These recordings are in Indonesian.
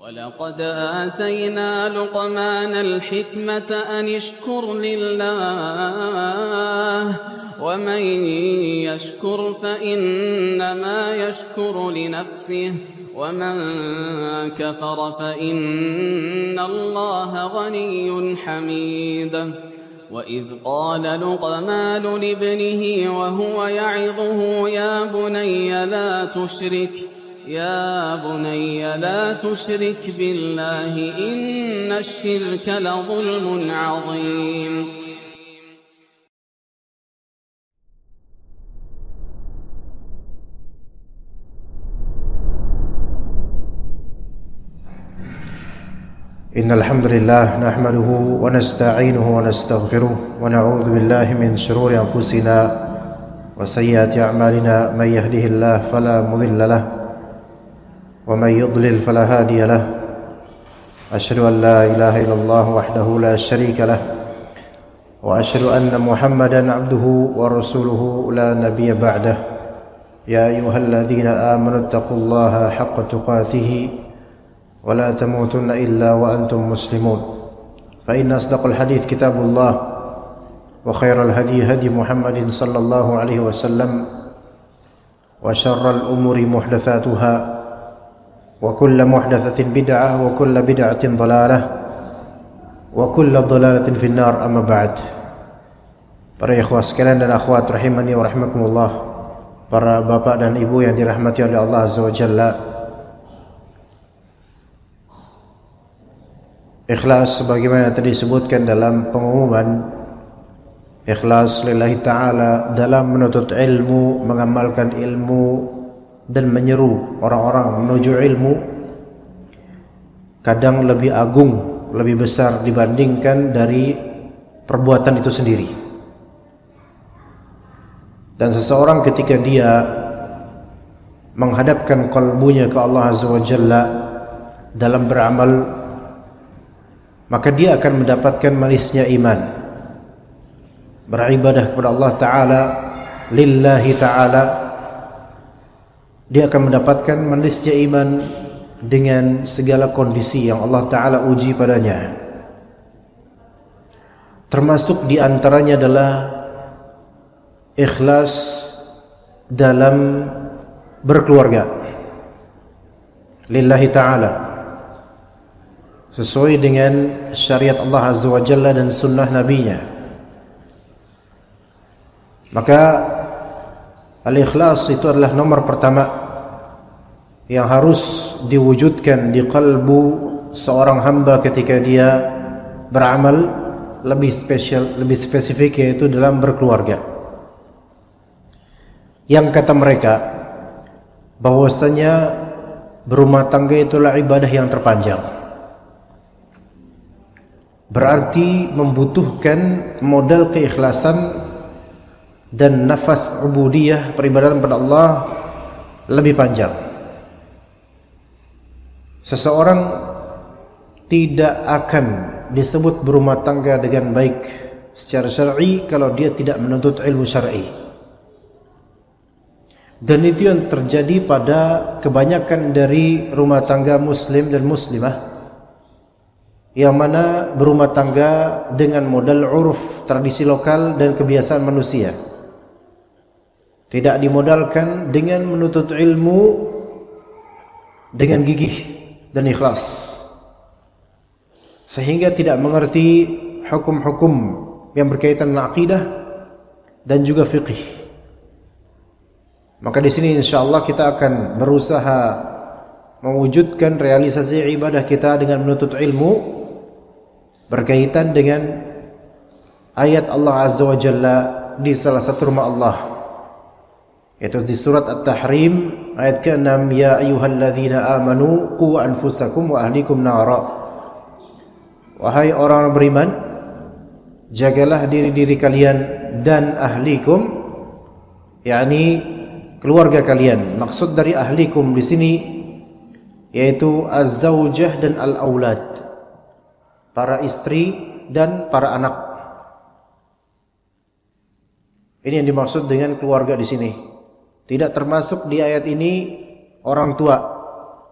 ولقد آتينا لقمان الحكمة أن اشكر لله ومن يشكر فإنما يشكر لنفسه ومن كفر فإن الله غني حميد وإذ قال لقمان لابنه وهو يعظه يا بني لا تشرك بالله إن الشرك لظلم عظيم. إن الحمد لله نحمده ونستعينه ونستغفره ونعوذ بالله من شرور أنفسنا وسيئات أعمالنا من يهده الله فلا مضل له ومن يضلل فلا هادي له أشهد أن لا إله إلا الله وحده لا شريك له وأشهد أن محمدا عبده ورسوله لا نبي بعده يا أيها الذين آمنوا اتقوا الله حق تقاته ولا تموتن إلا وأنتم مسلمون فإن أصدق الحديث كتاب الله وخير الهدي هدي محمد صلى الله عليه وسلم وشر الأمور محدثاتها وكل محدثة بدعة وكل بدعة ضلالة وكل ضلالة في النار أما بعد. Para ikhwah sekalian dan akhwat rahimani wa rahimakumullah, para bapak dan ibu yang dirahmati oleh Allah Azza wa Jalla, ikhlas sebagaimana tadi disebutkan dalam pengumuman, ikhlas lillahi ta'ala dalam menuntut ilmu, mengamalkan ilmu dan menyeru orang-orang menuju ilmu kadang lebih agung, lebih besar dibandingkan dari perbuatan itu sendiri. Dan seseorang ketika dia menghadapkan qalbunya ke Allah Azza wa Jalla dalam beramal, maka dia akan mendapatkan manisnya iman. Beribadah kepada Allah Ta'ala, lillahi ta'ala, dia akan mendapatkan manisnya iman dengan segala kondisi yang Allah Ta'ala uji padanya. Termasuk diantaranya adalah ikhlas dalam berkeluarga, lillahi ta'ala, sesuai dengan syariat Allah Azza wa Jalla dan sunnah Nabi-Nya. Maka al-ikhlas itu adalah nomor pertama yang harus diwujudkan di kalbu seorang hamba ketika dia beramal, lebih spesifik yaitu dalam berkeluarga. Yang kata mereka bahwasanya berumah tangga itulah ibadah yang terpanjang, berarti membutuhkan modal keikhlasan dan nafas ubudiyah, peribadatan kepada Allah lebih panjang. Seseorang tidak akan disebut berumah tangga dengan baik secara syar'i kalau dia tidak menuntut ilmu syar'i. Dan itu yang terjadi pada kebanyakan dari rumah tangga muslim dan muslimah, yang mana berumah tangga dengan modal uruf, tradisi lokal dan kebiasaan manusia, tidak dimodalkan dengan menuntut ilmu dengan gigih dan ikhlas, sehingga tidak mengerti hukum-hukum yang berkaitan dengan akidah dan juga fiqih. Maka di sini insyaallah kita akan berusaha mewujudkan realisasi ibadah kita dengan menuntut ilmu berkaitan dengan ayat Allah Azza wa Jalla di salah satu rumah Allah, yaitu di surat At-Tahrim ayat ke-6, ya ayyuhalladzina amanu qu anfusakum wa ahlikum nara. Wahai orang beriman, jagalah diri-diri kalian dan ahlikum, yakni keluarga kalian. Maksud dari ahlikum di sini yaitu az-zaujah dan al-aulad, para istri dan para anak. Ini yang dimaksud dengan keluarga di sini. Tidak termasuk di ayat ini orang tua,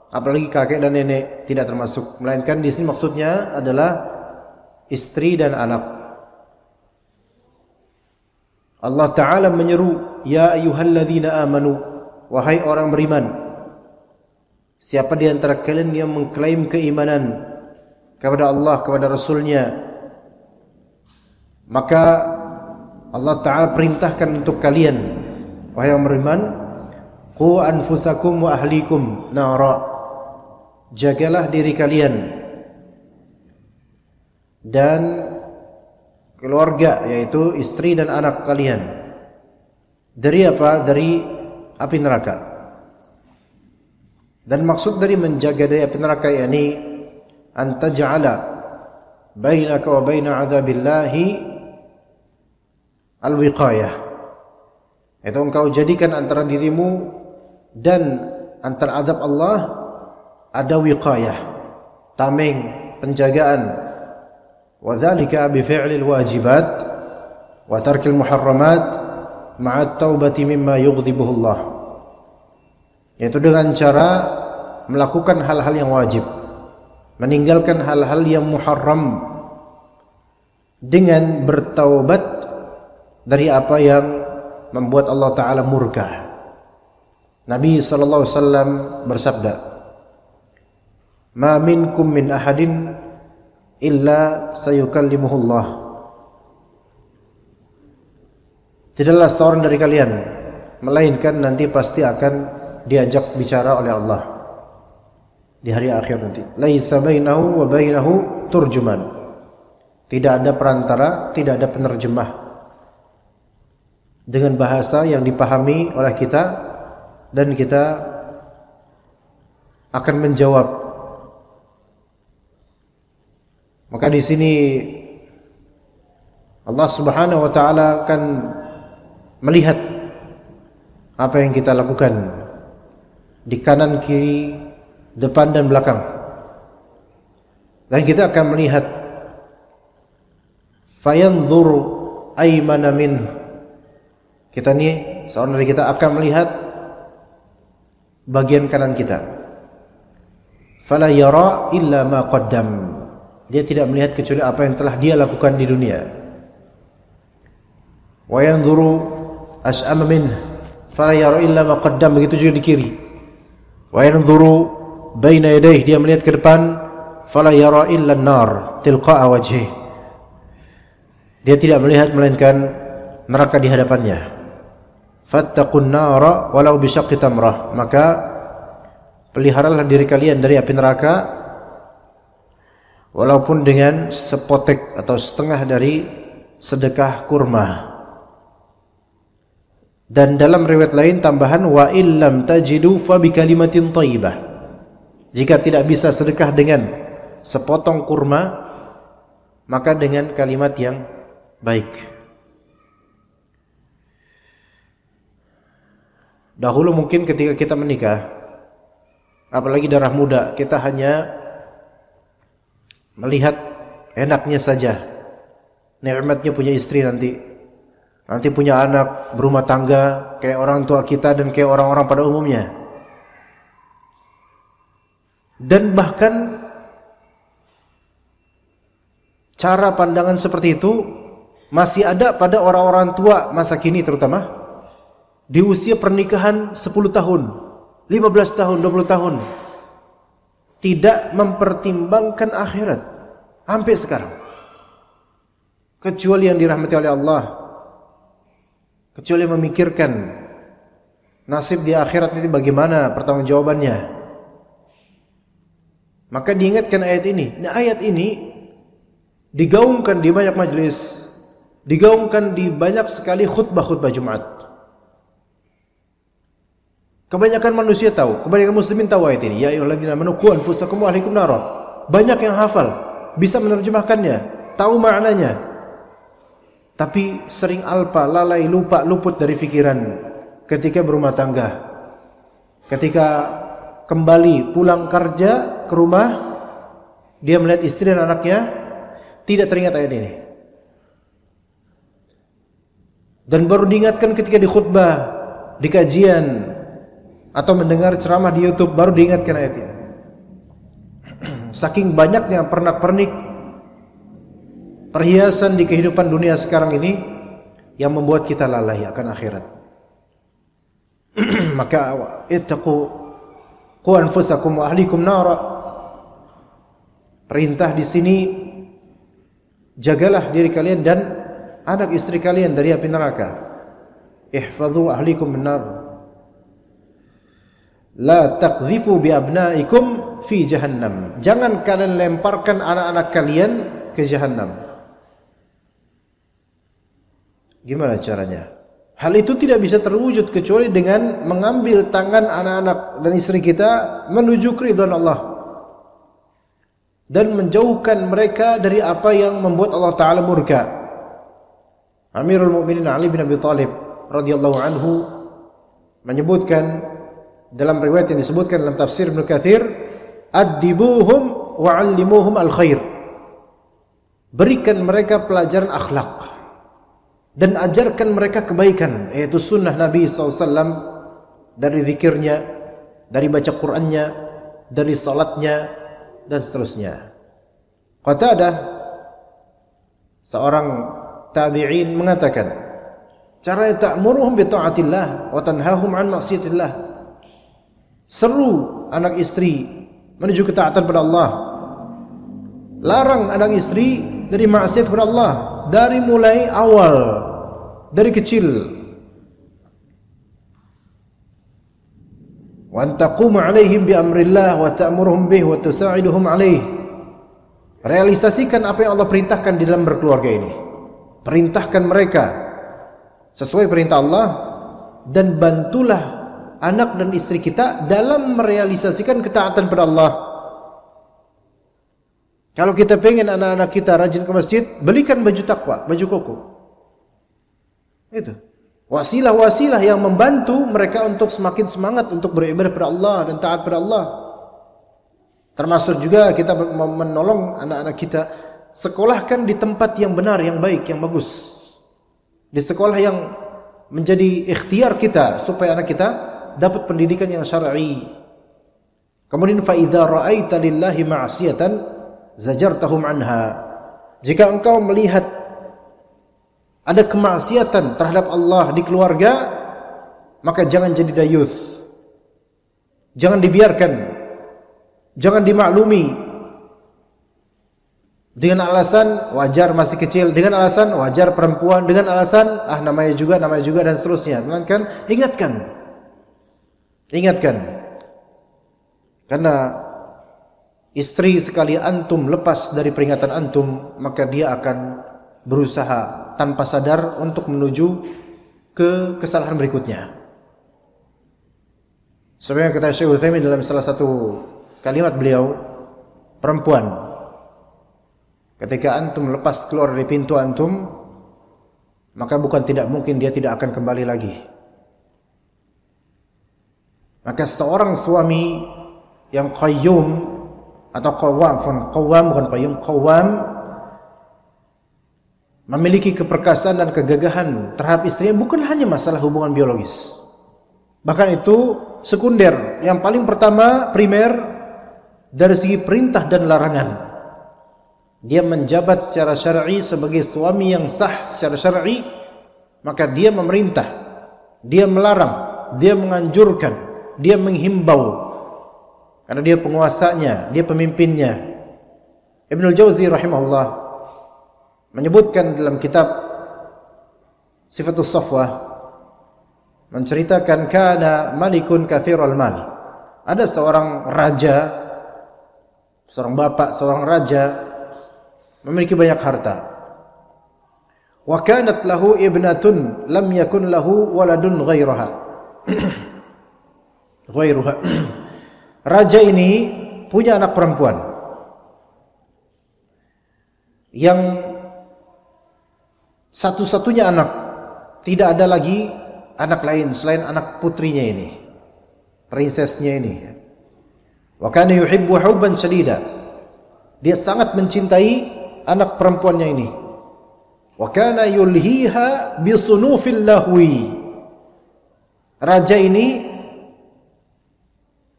apalagi kakek dan nenek tidak termasuk, melainkan di sini maksudnya adalah istri dan anak. Allah Ta'ala menyeru, ya ayyuhalladzina amanu, wahai orang beriman, siapa di antara kalian yang mengklaim keimanan kepada Allah, kepada Rasulnya, maka Allah Ta'ala perintahkan untuk kalian, wahai orang beriman, qu anfusakum wa ahlikum nara, jagalah diri kalian dan keluarga, yaitu istri dan anak kalian, dari apa? Dari api neraka. Dan maksud dari menjaga dari api neraka yakni an taj'ala bainaka wa baina 'adzabillahi al-wiqayah, itu engkau jadikan antara dirimu dan antara azab Allah ada wiqayah, tameng, penjagaan. Wa dzalika bi fi'lil wajibat wa tarkil muharramat ma'a taubati mimma yughdibuhu Allah, yaitu dengan cara melakukan hal-hal yang wajib, meninggalkan hal-hal yang muharram, dengan bertaubat dari apa yang membuat Allah Ta'ala murka. Nabi SAW bersabda, ma minkum min ahadin illa sayukallimuhullah, tidaklah seorang dari kalian melainkan nanti pasti akan diajak bicara oleh Allah di hari akhir nanti. Laisa bainahu wa bainahu turjuman, tidak ada perantara, tidak ada penerjemah dengan bahasa yang dipahami oleh kita, dan kita akan menjawab. Maka di sini Allah Subhanahu wa taala akan melihat apa yang kita lakukan di kanan, kiri, depan dan belakang. Dan kita akan melihat fayanzur aymana min, kita nih, seorang dari kita akan melihat bagian kanan kita. Fala yara illa ma qaddam, dia tidak melihat kecuali apa yang telah dia lakukan di dunia. Wa yanzuru ash'ama min, fala yara illa ma qaddam, begitu juga di kiri. Wa yanzuru baina yadayhi, dia melihat ke depan, fala yara illa an-nar tilqa'a wajhihi, dia tidak melihat melainkan neraka di hadapannya. Fattaqun nara walau bisyaqqi tamrah, maka peliharalah diri kalian dari api neraka walaupun dengan sepotek atau setengah dari sedekah kurma. Dan dalam riwayat lain tambahan, wa illam tajidu fa bi kalimatin thayyibah, jika tidak bisa sedekah dengan sepotong kurma, maka dengan kalimat yang baik. Dahulu mungkin ketika kita menikah, apalagi darah muda, kita hanya melihat enaknya saja, nikmatnya punya istri, nanti punya anak, berumah tangga kayak orang tua kita dan kayak orang-orang pada umumnya. Dan bahkan cara pandangan seperti itu masih ada pada orang-orang tua masa kini, terutama di usia pernikahan 10 tahun, 15 tahun, 20 tahun, tidak mempertimbangkan akhirat sampai sekarang. Kecuali yang dirahmati oleh Allah, kecuali memikirkan nasib di akhirat itu bagaimana pertanggungjawabannya, maka diingatkan ayat ini. Nah, ayat ini digaungkan di banyak majelis, digaungkan di banyak sekali khutbah-khutbah Jumat. Kebanyakan manusia tahu, kebanyakan muslimin tahu ayat ini. Ya ayyuhalladzina amanu qu anfusakum wa ahlikum nara. Banyak yang hafal, bisa menerjemahkannya, tahu maknanya. Tapi sering alpa, lalai, lupa, luput dari pikiran ketika berumah tangga. Ketika kembali pulang kerja ke rumah, dia melihat istri dan anaknya, tidak teringat ayat ini. Dan baru diingatkan ketika di khutbah, di kajian, atau mendengar ceramah di YouTube, baru diingatkan ayat ini. Saking banyaknya pernak-pernik perhiasan di kehidupan dunia sekarang ini yang membuat kita lalai akan akhirat. Maka ittaqu qu anfusakum wa ahlikum nara. Perintah di sini, jagalah diri kalian dan anak istri kalian dari api neraka. Ihfazu ahlikum benar. La taqdhifu bi abnaikum fi jahannam. Jangan kalian lemparkan anak-anak kalian ke jahannam. Gimana caranya? Hal itu tidak bisa terwujud kecuali dengan mengambil tangan anak-anak dan istri kita menuju keridhaan Allah dan menjauhkan mereka dari apa yang membuat Allah Ta'ala murka. Amirul Mukminin Ali bin Abi Thalib radhiyallahu anhu menyebutkan dalam riwayat yang disebutkan dalam tafsir Ibnu Katsir, "Addibuhum wa 'allimuhum al-khair." Berikan mereka pelajaran akhlak dan ajarkan mereka kebaikan, yaitu sunnah Nabi SAW, dari zikirnya, dari baca Qur'annya, dari salatnya, dan seterusnya. Qatadah, seorang tabi'in, mengatakan, cara ta'muruhum bi ta'atillah wa tanhahum 'an ma'siyatillah. Seru anak istri menuju ketaatan pada Allah, larang anak istri dari maksiat kepada Allah dari mulai awal, dari kecil. Wa taqumu 'alaihim bi amrillah wa ta'muruhum bih wa tusa'iduhum 'alaih. Realisasikan apa yang Allah perintahkan di dalam berkeluarga ini. Perintahkan mereka sesuai perintah Allah dan bantulah anak dan istri kita dalam merealisasikan ketaatan pada Allah. Kalau kita pengen anak-anak kita rajin ke masjid, belikan baju takwa, baju koko. Itu wasilah-wasilah yang membantu mereka untuk semakin semangat untuk beribadah pada Allah dan taat pada Allah. Termasuk juga kita menolong anak-anak kita, sekolahkan di tempat yang benar, yang baik, yang bagus. Di sekolah yang menjadi ikhtiar kita supaya anak kita dapat pendidikan yang syar'i. Kemudian fa idza ra'aita lillahi ma'siyatan zajartahum anha. Jika engkau melihat ada kemaksiatan terhadap Allah di keluarga, maka jangan jadi dayuth. Jangan dibiarkan. Jangan dimaklumi dengan alasan wajar masih kecil, dengan alasan wajar perempuan, dengan alasan namanya juga dan seterusnya. Melainkan ingatkan, karena istri sekali antum lepas dari peringatan antum, maka dia akan berusaha tanpa sadar untuk menuju ke kesalahan berikutnya. Sebenarnya kata Syekh Utsaimin dalam salah satu kalimat beliau, perempuan, ketika antum lepas keluar dari pintu antum, maka bukan tidak mungkin dia tidak akan kembali lagi. Maka seorang suami yang qayyum atau qawwam memiliki keperkasaan dan kegagahan terhadap istrinya bukan hanya masalah hubungan biologis. Bahkan itu sekunder. Yang paling pertama, primer, dari segi perintah dan larangan. Dia menjabat secara syar'i sebagai suami yang sah secara syar'i, maka dia memerintah, dia melarang, dia menganjurkan, dia menghimbau, karena dia penguasanya, dia pemimpinnya. Ibnul Jauzi rahimahullah menyebutkan dalam kitab Sifatus Safwah, menceritakan kana malikun katsirul mal. Ada seorang raja, seorang bapak, seorang raja memiliki banyak harta. Wa kanat lahu ibnatun lam yakun lahu waladun ghairaha. Raja ini punya anak perempuan yang satu-satunya anak, tidak ada lagi anak lain selain anak putrinya ini, prinsesnya ini. Wa kana yuhibbu hubban shadida. Dia sangat mencintai anak perempuannya ini. Wa kana yulhiha bi sunufil lahwi. Raja ini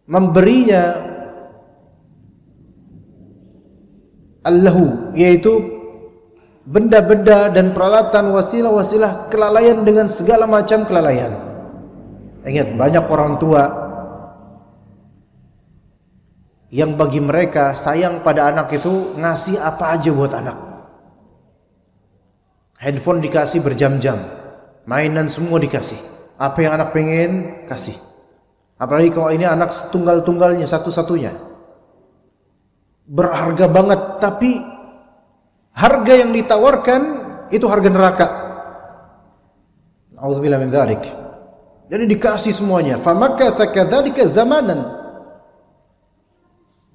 memberinya allahu, yaitu benda-benda dan peralatan, wasilah-wasilah kelalaian dengan segala macam kelalaian. Ingat, banyak orang tua yang bagi mereka sayang pada anak itu ngasih apa aja buat anak. Handphone dikasih berjam-jam, mainan semua dikasih. Apa yang anak pengen, kasih. Apalagi kalau ini anak tunggal-tunggalnya, satu-satunya. Berharga banget, tapi harga yang ditawarkan itu harga neraka. A'udzubillahi min dzalik. Jadi dikasih semuanya. Famakatha kadzalika zamanan.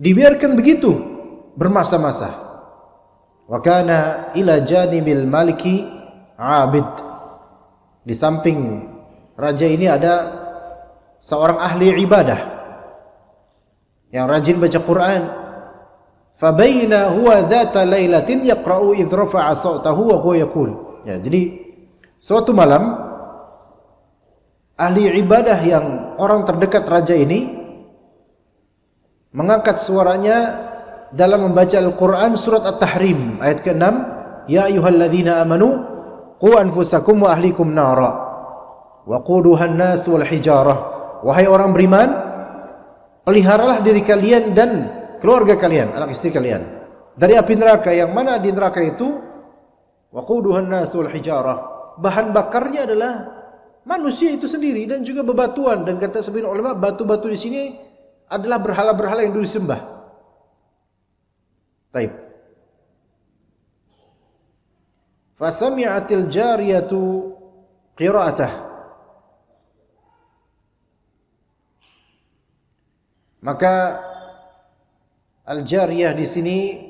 Dibiarkan begitu bermasa-masa. Wa kana ila janibil maliki 'abid. Di samping raja ini ada seorang ahli ibadah yang rajin baca Quran. Fabaina huwa dzata lailatin yaqra'u idh rafa'a sawtahu wa huwa yaqul. Ya, jadi suatu malam ahli ibadah yang orang terdekat raja ini mengangkat suaranya dalam membaca Al-Qur'an surat At-Tahrim ayat ke-6, ya ayyuhalladzina amanu qu anfusakum wa ahlikum nara wa quduhan nas wal hijarah. Wahai orang beriman, peliharalah diri kalian dan keluarga kalian, anak istri kalian dari api neraka, yang mana di neraka itu waquduhan nasul hijarah, bahan bakarnya adalah manusia itu sendiri dan juga bebatuan. Dan kata sebagian ulama, batu-batu di sini adalah berhala-berhala yang dulu disembah. Taib. Fasami'atil jariyatu qira'atah. Maka al-jariyah di sini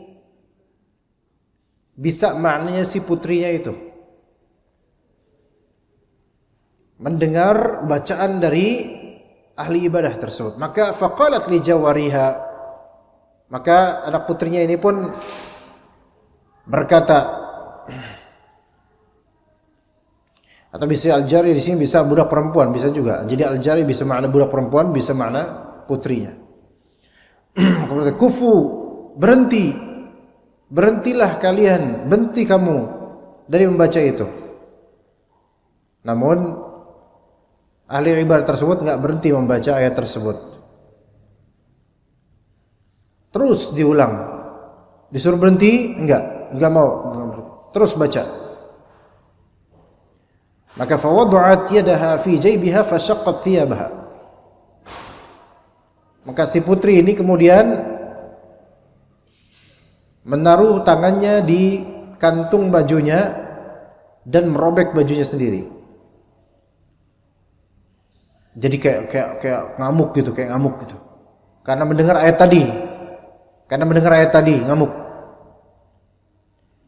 bisa maknanya si putrinya itu mendengar bacaan dari ahli ibadah tersebut. Maka faqalat li jawariha, maka anak putrinya ini pun berkata, atau bisa al-jari di sini bisa budak perempuan, bisa juga. Jadi al-jari bisa makna budak perempuan, bisa makna putrinya. Kemudian kufu, berhentilah kalian, berhenti kamu dari membaca itu. Namun ahli ibadah tersebut enggak berhenti membaca ayat tersebut. Terus diulang. Disuruh berhenti, enggak mau. Terus baca. Maka fawada'at yadaha fi jaybiha fashaqqat thiyabaha. Maka si putri ini kemudian menaruh tangannya di kantung bajunya dan merobek bajunya sendiri. Jadi kayak ngamuk gitu, Karena mendengar ayat tadi, ngamuk.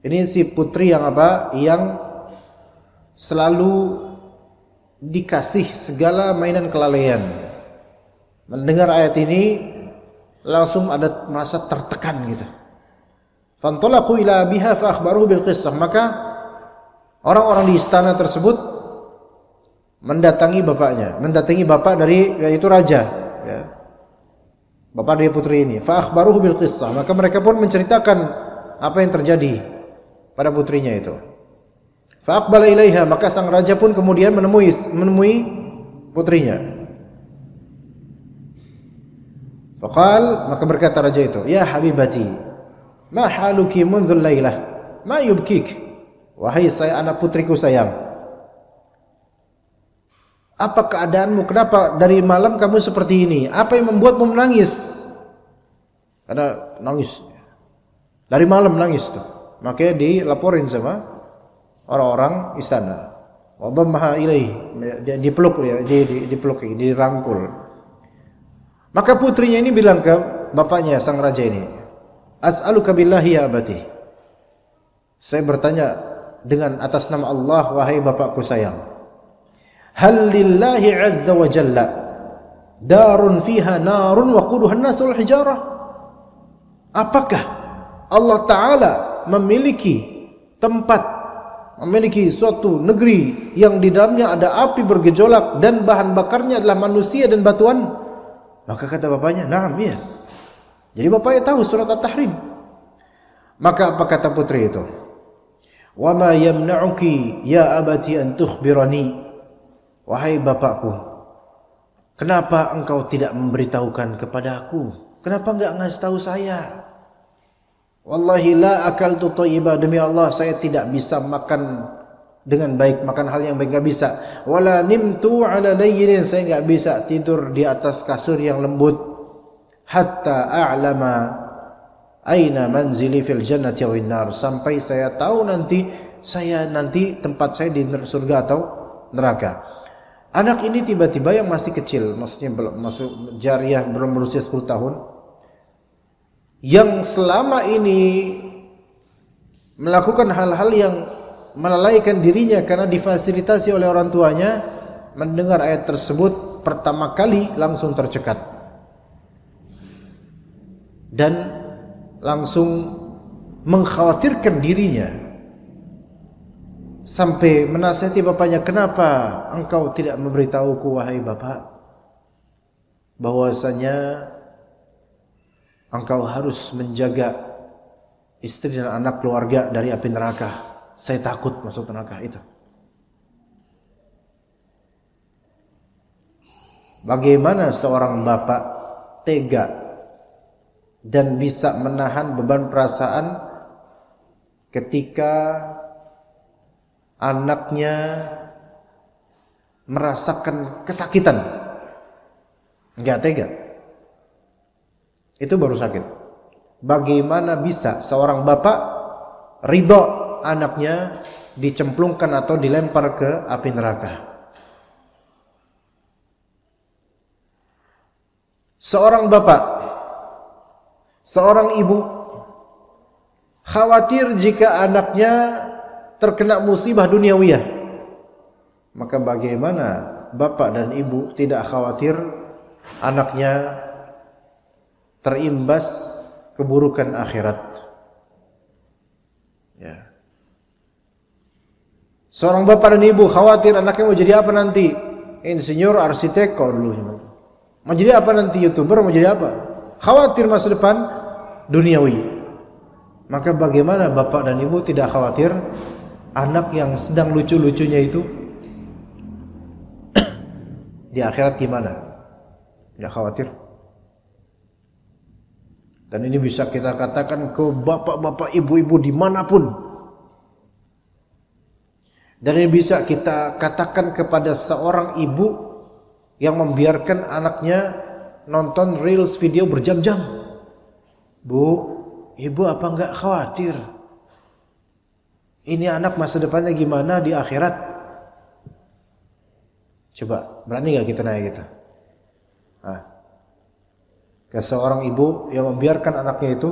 Ini si putri yang apa? Yang selalu dikasih segala mainan kelalaian. Mendengar ayat ini langsung ada merasa tertekan gitu. Fantalaqu ila biha fa akhbaruhu bil qissah. Maka orang-orang di istana tersebut mendatangi bapak dari, yaitu raja, ya. Bapak dari putri ini. Fa akhbaruhu bil qissah. Maka mereka pun menceritakan apa yang terjadi pada putrinya itu. Fa aqbala ilaiha, maka sang raja pun kemudian menemui putrinya. Faqal, maka berkata raja itu, ya habibati, ma haluki mundhul lailah, ma yubkik. Wahai saya anak putriku sayang, apa keadaanmu? Kenapa dari malam kamu seperti ini? Apa yang membuatmu menangis? Karena nangis dari malam, nangis tuh. Makanya dilaporin sama orang-orang istana. Wa dhammaha ilaihi, dipeluk dia, dipeluk, dirangkul. Maka putrinya ini bilang ke bapaknya, sang raja ini, as'aluka billahi ya abati, saya bertanya dengan atas nama Allah, wahai bapakku sayang, hal lillahi azza wa jalla darun fiha narun wa quduhan nasul hijarah. Apakah Allah Ta'ala memiliki tempat, memiliki suatu negeri yang di dalamnya ada api bergejolak dan bahan bakarnya adalah manusia dan batuan? Maka kata bapaknya, na'am, iya. Jadi bapaknya tahu surat At-Tahrim. Maka apa kata putri itu? Wa ma yamna'uki ya abati an tukhbirani. Wahai bapakku, kenapa engkau tidak memberitahukan kepada aku? Kenapa enggak ngasih tahu saya? Wallahi la akaltu thayyiba, demi Allah saya tidak bisa makan dengan baik, makan hal yang baik enggak bisa. Wala nimtu ala layyin, saya enggak bisa tidur di atas kasur yang lembut. Hatta a'lama aina manzili fil jannati wal nar, sampai saya tahu nanti tempat saya di surga atau neraka. Anak ini tiba-tiba yang masih kecil, maksudnya belum masuk jariyah, belum berusia 10 tahun, yang selama ini melakukan hal-hal yang melalaikan dirinya karena difasilitasi oleh orang tuanya, mendengar ayat tersebut pertama kali langsung tercekat dan langsung mengkhawatirkan dirinya sampai menasihati bapaknya, kenapa engkau tidak memberitahuku wahai bapak bahwasanya engkau harus menjaga istri dan anak keluarga dari api neraka. Saya takut masuk neraka itu. Bagaimana seorang bapak tega dan bisa menahan beban perasaan ketika anaknya merasakan kesakitan? Enggak tega. Itu baru sakit. Bagaimana bisa seorang bapak ridho anaknya dicemplungkan atau dilempar ke api neraka? Seorang bapak, seorang ibu khawatir jika anaknya terkena musibah duniawiyah. Maka bagaimana bapak dan ibu tidak khawatir anaknya terimbas keburukan akhirat? Ya. Seorang bapak dan ibu khawatir anaknya mau jadi apa nanti? Insinyur, arsitek, kau dulu. Mau jadi apa nanti? YouTuber, mau jadi apa? Khawatir masa depan duniawi. Maka bagaimana bapak dan ibu tidak khawatir anak yang sedang lucu-lucunya itu di akhirat gimana? Tidak khawatir. Dan ini bisa kita katakan ke bapak-bapak, ibu-ibu dimanapun. Dan ini bisa kita katakan kepada seorang ibu yang membiarkan anaknya nonton reels video berjam-jam. Bu, ibu apa enggak khawatir? Ini anak masa depannya gimana di akhirat? Coba, berani enggak kita nanya gitu? Ke seorang ibu yang membiarkan anaknya itu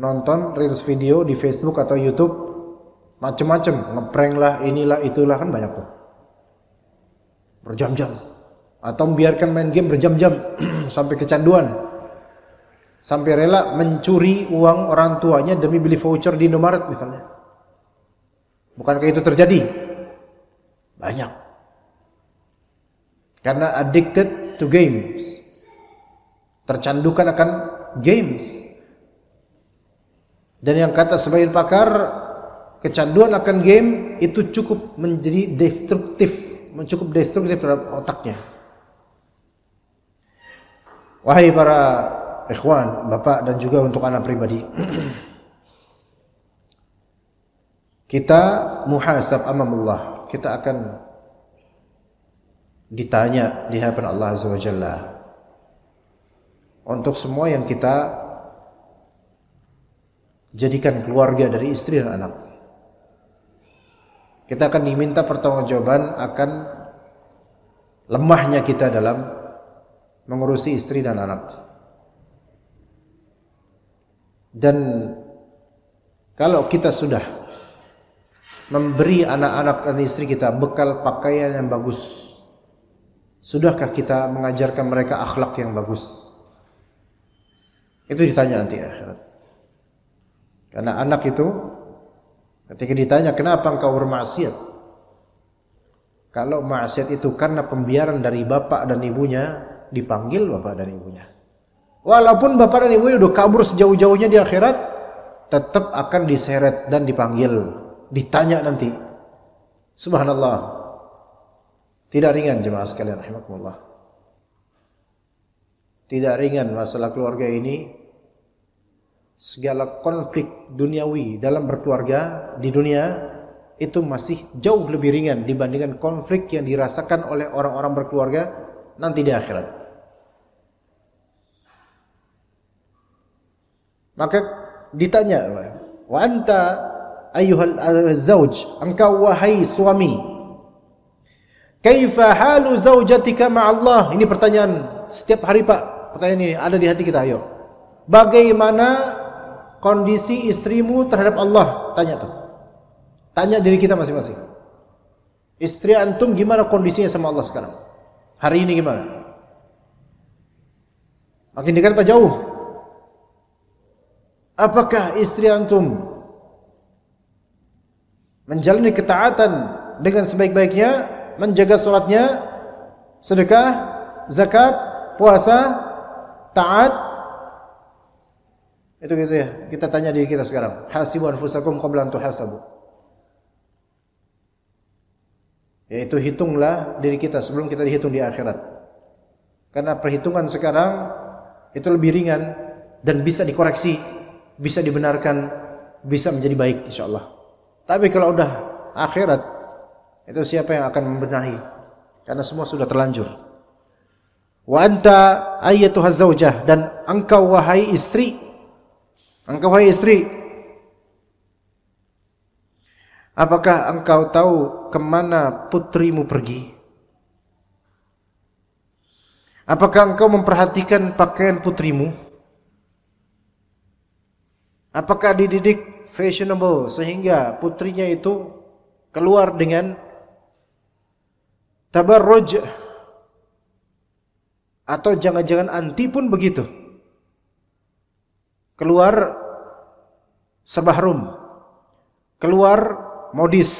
nonton reels video di Facebook atau YouTube macam-macam, ngeprank lah, inilah itulah, kan banyak tuh. Berjam-jam. Atau membiarkan main game berjam-jam sampai kecanduan. Sampai rela mencuri uang orang tuanya demi beli voucher di Indomaret misalnya. Bukankah itu terjadi? Banyak. Karena addicted to games. Tercandukan akan games. Dan yang kata sebagian pakar, kecanduan akan game itu cukup menjadi destruktif, terhadap otaknya. Wahai para ikhwan, bapak dan juga untuk anak pribadi, kita muhasab amamullah, kita akan ditanya di hadapan Allah Azza wa Jalla untuk semua yang kita jadikan keluarga dari istri dan anak. Kita akan diminta pertanggungjawaban akan lemahnya kita dalam mengurusi istri dan anak. Dan kalau kita sudah memberi anak-anak dan istri kita bekal pakaian yang bagus, sudahkah kita mengajarkan mereka akhlak yang bagus? Itu ditanya nanti akhirat. Karena anak itu ketika ditanya kenapa engkau bermaksiat, kalau maksiat itu karena pembiaran dari bapak dan ibunya, dipanggil bapak dan ibunya. Walaupun bapak dan ibunya udah kabur sejauh-jauhnya di akhirat, tetap akan diseret dan dipanggil, ditanya nanti. Subhanallah. Tidak ringan jemaah sekalian rahimakumullah. Tidak ringan masalah keluarga ini. Segala konflik duniawi dalam berkeluarga di dunia itu masih jauh lebih ringan dibandingkan konflik yang dirasakan oleh orang-orang berkeluarga nanti di akhirat. Maka ditanya, wa anta ayyuhal zauj, engkau wahai suami, kaifa halu zaujatika ma'allah? Ini pertanyaan setiap hari Pak. Pertanyaan ini ada di hati kita, ayo. Bagaimana kondisi istrimu terhadap Allah? Tanya tuh. Tanya diri kita masing-masing. Istri antum gimana kondisinya sama Allah sekarang? Hari ini gimana? Makin dekat apa jauh? Apakah istri antum menjalani ketaatan dengan sebaik-baiknya, menjaga salatnya, sedekah, zakat, puasa, taat? Itu gitu ya. Kita tanya diri kita sekarang. Hasibu anfusakum qabla an tuhasabu. Yaitu hitunglah diri kita sebelum kita dihitung di akhirat. Karena perhitungan sekarang itu lebih ringan dan bisa dikoreksi, bisa dibenarkan, bisa menjadi baik insyaallah. Tapi kalau udah akhirat, itu siapa yang akan membenahi? Karena semua sudah terlanjur. Wa anta ayyatuhaz zaujah, dan engkau wahai istri, engkau wahai istri, apakah engkau tahu kemana putrimu pergi? Apakah engkau memperhatikan pakaian putrimu? Apakah dididik fashionable sehingga putrinya itu keluar dengan tabarruj? Atau jangan-jangan anti pun begitu, keluar sebahrum, keluar modis.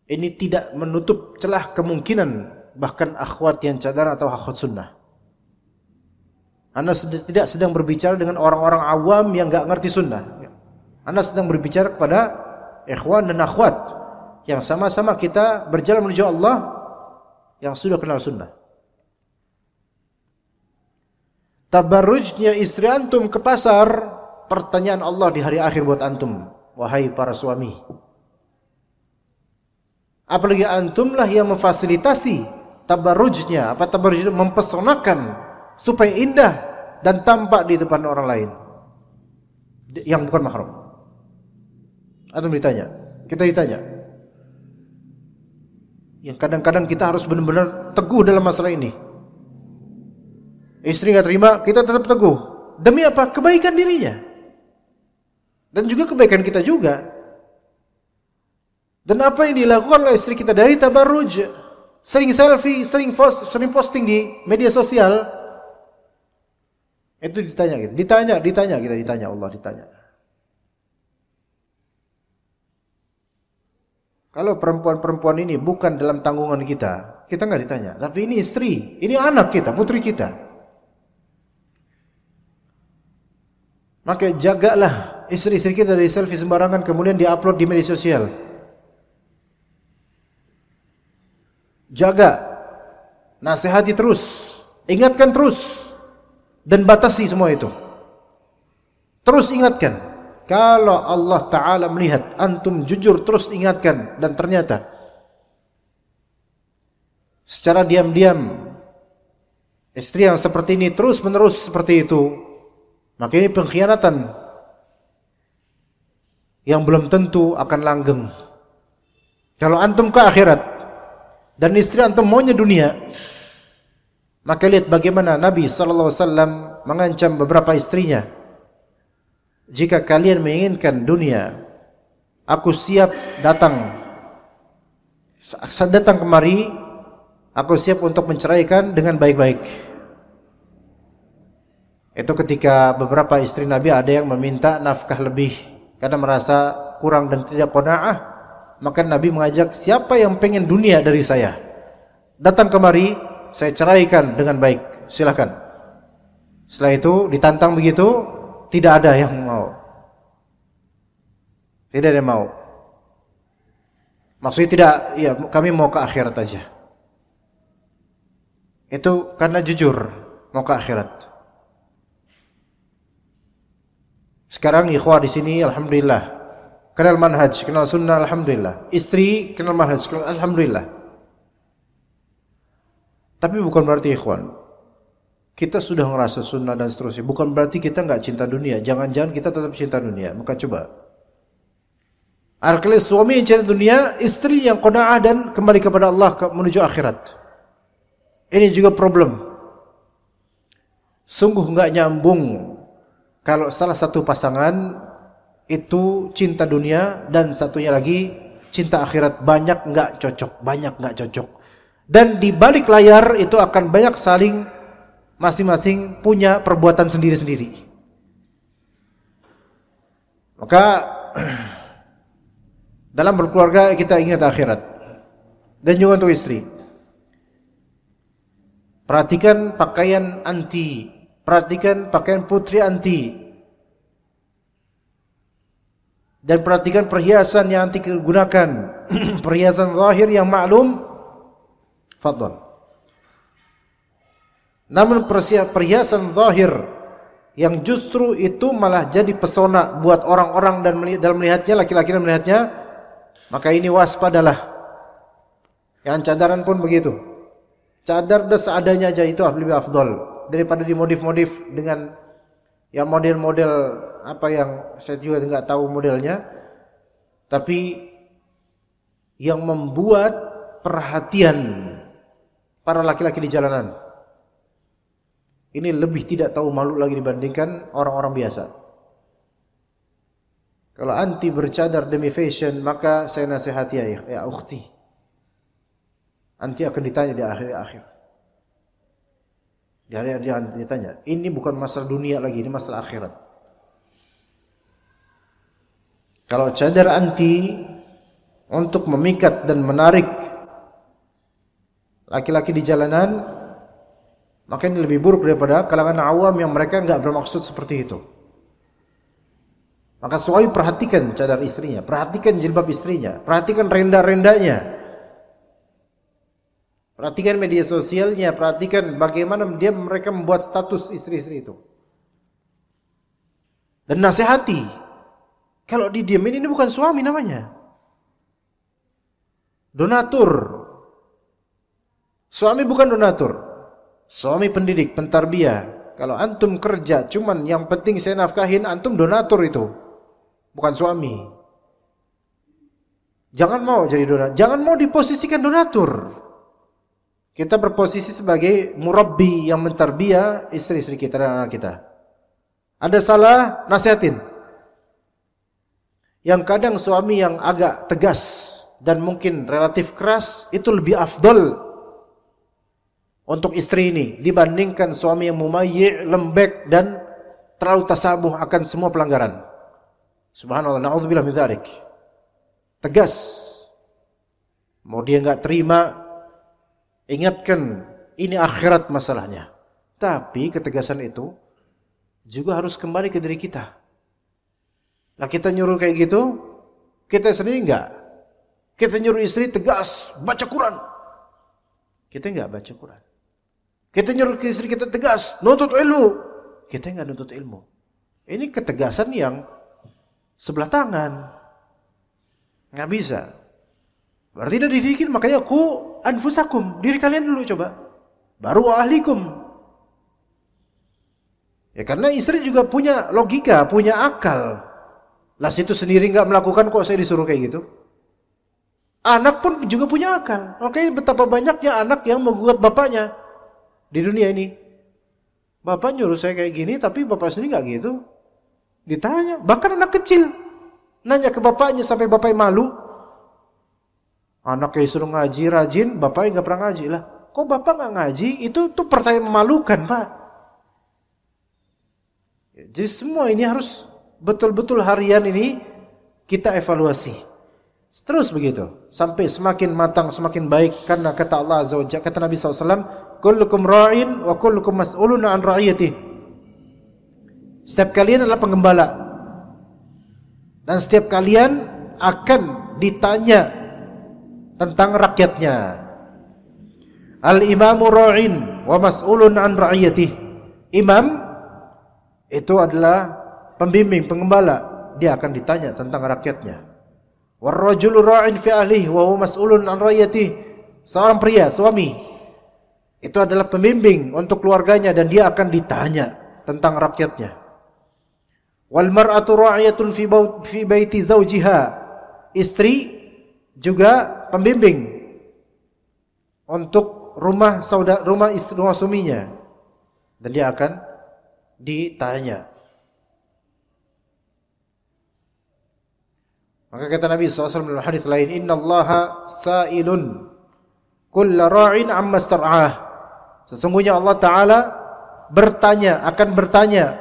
Ini tidak menutup celah kemungkinan bahkan akhwat yang cadar atau akhwat sunnah. Anda tidak sedang berbicara dengan orang-orang awam yang enggak ngerti sunnah. Anda sedang berbicara kepada ikhwan dan akhwat yang sama-sama kita berjalan menuju Allah, yang sudah kenal sunnah. Tabarrujnya istri antum ke pasar, pertanyaan Allah di hari akhir buat antum, wahai para suami. Apalagi antumlah yang memfasilitasi tabarrujnya, tabarruj mempesonakan supaya indah dan tampak di depan orang lain yang bukan mahram. Antum ditanya, kita ditanya. Yang kadang-kadang kita harus benar-benar teguh dalam masalah ini. Istri enggak terima, kita tetap teguh. Demi apa? Kebaikan dirinya. Dan juga kebaikan kita juga. Dan apa yang dilakukan oleh istri kita dari tabarruj, sering selfie, sering posting di media sosial, itu ditanya kita. Ditanya Allah ditanya. Kalau perempuan-perempuan ini bukan dalam tanggungan kita enggak ditanya. Tapi ini istri, ini anak kita, putri kita. Maka jagalah istri-istri kita dari selfie sembarangan kemudian diupload di media sosial. Jaga, nasihati terus, ingatkan terus, dan batasi semua itu. Terus ingatkan. Kalau Allah Ta'ala melihat antum jujur terus ingatkan, dan ternyata secara diam-diam istri yang seperti ini terus menerus seperti itu, maka ini pengkhianatan yang belum tentu akan langgeng. Kalau antum ke akhirat dan istri antum maunya dunia, maka lihat bagaimana Nabi SAW mengancam beberapa istrinya. Jika kalian menginginkan dunia, aku siap datang. Saat datang kemari, aku siap untuk menceraikan dengan baik-baik. Itu ketika beberapa istri Nabi ada yang meminta nafkah lebih karena merasa kurang dan tidak qanaah, maka Nabi mengajak, siapa yang pengen dunia dari saya, datang kemari, saya ceraikan dengan baik, silakan. Setelah itu ditantang begitu, tidak ada yang mau. Tidak ada yang mau. Maksudnya tidak, ya kami mau ke akhirat aja. Itu karena jujur mau ke akhirat. Sekarang ikhwah di sini alhamdulillah kenal manhaj, kenal sunnah alhamdulillah. Istri kenal manhaj, kenal alhamdulillah. Tapi bukan berarti ikhwan kita sudah ngerasa sunnah dan seterusnya. Bukan berarti kita nggak cinta dunia. Jangan-jangan kita tetap cinta dunia. Maka coba. Artinya suami yang cinta dunia, istri yang qanaah dan kembali kepada Allah menuju akhirat. Ini juga problem. Sungguh nggak nyambung kalau salah satu pasangan itu cinta dunia dan satunya lagi cinta akhirat. Banyak nggak cocok. Dan di balik layar itu akan banyak saling masing-masing punya perbuatan sendiri-sendiri. Maka dalam berkeluarga kita ingat akhirat. Dan juga untuk istri. Perhatikan pakaian anti, perhatikan pakaian putri anti. Dan perhatikan perhiasan yang anti gunakan. Perhiasan zahir yang maklum, fadhal. Namun perhiasan zahir yang justru itu malah jadi pesona buat orang-orang dan dalam melihatnya, laki-laki dan melihatnya, maka ini waspadalah. Yang cadaran pun begitu. Cadar udah seadanya aja itu lebih afdol daripada dimodif-modif dengan ya model-model apa yang saya juga enggak tahu modelnya, tapi yang membuat perhatian para laki-laki di jalanan ini lebih tidak tahu malu lagi dibandingkan orang-orang biasa. Kalau anti bercadar demi fashion, maka saya nasihati ya ukhti, anti akan ditanya di akhir-akhir. Di hari dia ditanya. Ini bukan masalah dunia lagi, ini masalah akhirat. Kalau cadar anti untuk memikat dan menarik laki-laki di jalanan, maka ini lebih buruk daripada kalangan awam yang mereka enggak bermaksud seperti itu. Maka suami perhatikan cadar istrinya, perhatikan jilbab istrinya, perhatikan renda-rendanya. Perhatikan media sosialnya, perhatikan bagaimana mereka membuat status istri-istri itu. Dan nasihati. Kalau didiamin ini bukan suami namanya. Donatur. Suami bukan donatur. Suami pendidik, pentarbiyah. Kalau antum kerja cuman yang penting saya nafkahin, antum donatur itu. Bukan suami. Jangan mau jadi donatur. Jangan mau diposisikan donatur. Kita berposisi sebagai murabbi yang mentarbiyah istri-istri kita dan anak kita. Ada salah, nasihatin. Yang kadang suami yang agak tegas dan mungkin relatif keras itu lebih afdol untuk istri ini dibandingkan suami yang mumayyi', lembek dan terlalu tasabuh akan semua pelanggaran. Subhanallah, na'udzubillah min dzalik. Tegas. Mau dia enggak terima, ingatkan ini akhirat masalahnya. Tapi ketegasan itu juga harus kembali ke diri kita. Nah kita nyuruh kayak gitu, kita sendiri enggak. Kita nyuruh istri tegas, baca Quran. Kita enggak baca Quran. Kita nyuruh istri kita tegas, nuntut ilmu. Kita enggak nuntut ilmu. Ini ketegasan yang sebelah tangan. Enggak bisa. Berarti udah didikin, makanya ku anfusakum, diri kalian dulu coba. Baru ahlikum. Ya karena istri juga punya logika, punya akal. Lah situ sendiri enggak melakukan kok saya disuruh kayak gitu. Anak pun juga punya akal. Makanya betapa banyaknya anak yang menggugat bapaknya di dunia ini. Bapak nyuruh saya kayak gini, tapi bapak sendiri enggak gitu. Ditanya, bahkan anak kecil nanya ke bapaknya sampai bapaknya malu. Anaknya disuruh ngaji rajin, bapaknya enggak pernah ngaji. Lah, kok bapak enggak ngaji? Itu tuh pertanyaan memalukan, Pak. Jadi semua ini harus betul-betul harian ini kita evaluasi. Terus begitu, sampai semakin matang, semakin baik. Karena kata Allah Azza wa Jalla, kata Nabi SAW, kullukum ra'in wa kullukum mas'ulun an ra'iyatih. Setiap kalian adalah penggembala. Dan setiap kalian akan ditanya tentang rakyatnya. Al-imamu ra'in wa mas'ulun an ra'iyatih. Imam itu adalah pembimbing, pengembala. Dia akan ditanya tentang rakyatnya. War-rajulu ra'in fi ahlihi wa huwa mas'ulun an ra'iyatih. Seorang pria, suami, itu adalah pembimbing untuk keluarganya dan dia akan ditanya tentang rakyatnya. Wal mar'atu ra'iyatun fi baiti zawjiha. Istri juga pembimbing untuk rumah suaminya dan dia akan ditanya. Maka kata Nabi SAW dalam hadis lain, innallaha sa'ilun kulla ra'in amma star'ah. Sesungguhnya Allah Ta'ala akan bertanya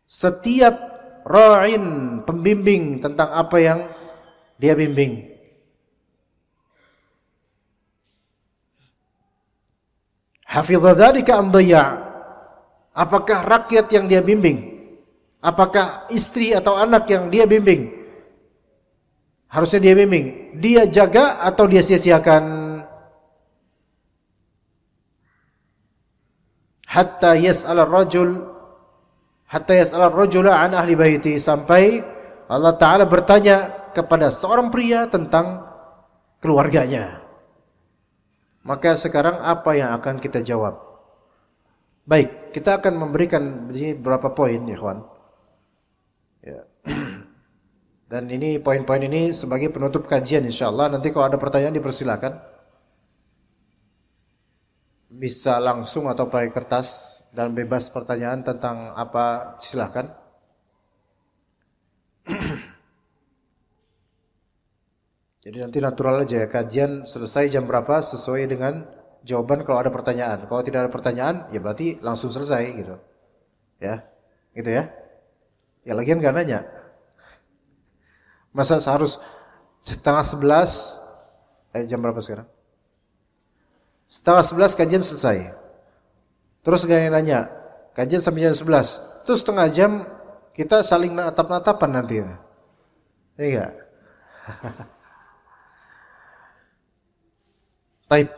setiap ra'in, pembimbing, tentang apa yang dia bimbing. Hafidha dzalika am dhayya'. Apakah rakyat yang dia bimbing? Apakah istri atau anak yang dia bimbing? Harusnya dia bimbing. Dia jaga atau dia sia-siakan? Hatta yas'al ar-rajula an ahli baiti, sampai Allah Ta'ala bertanya kepada seorang pria tentang keluarganya. Maka sekarang apa yang akan kita jawab? Baik, kita akan memberikan beberapa poin, ikhwan. Ya. Dan ini poin-poin ini sebagai penutup kajian insyaallah. Nanti kalau ada pertanyaan dipersilakan. Bisa langsung atau pakai kertas dan bebas pertanyaan tentang apa, silakan. Jadi nanti natural aja ya, kajian selesai jam berapa sesuai dengan jawaban kalau ada pertanyaan. Kalau tidak ada pertanyaan, ya berarti langsung selesai gitu. Ya, gitu ya. Ya lagian gak nanya. Masa seharus 10:30, jam berapa sekarang? 10:30 kajian selesai. Terus gak nanya, kajian sampai jam 11. Terus setengah jam kita saling natap-natapan nanti. Iya. Baik,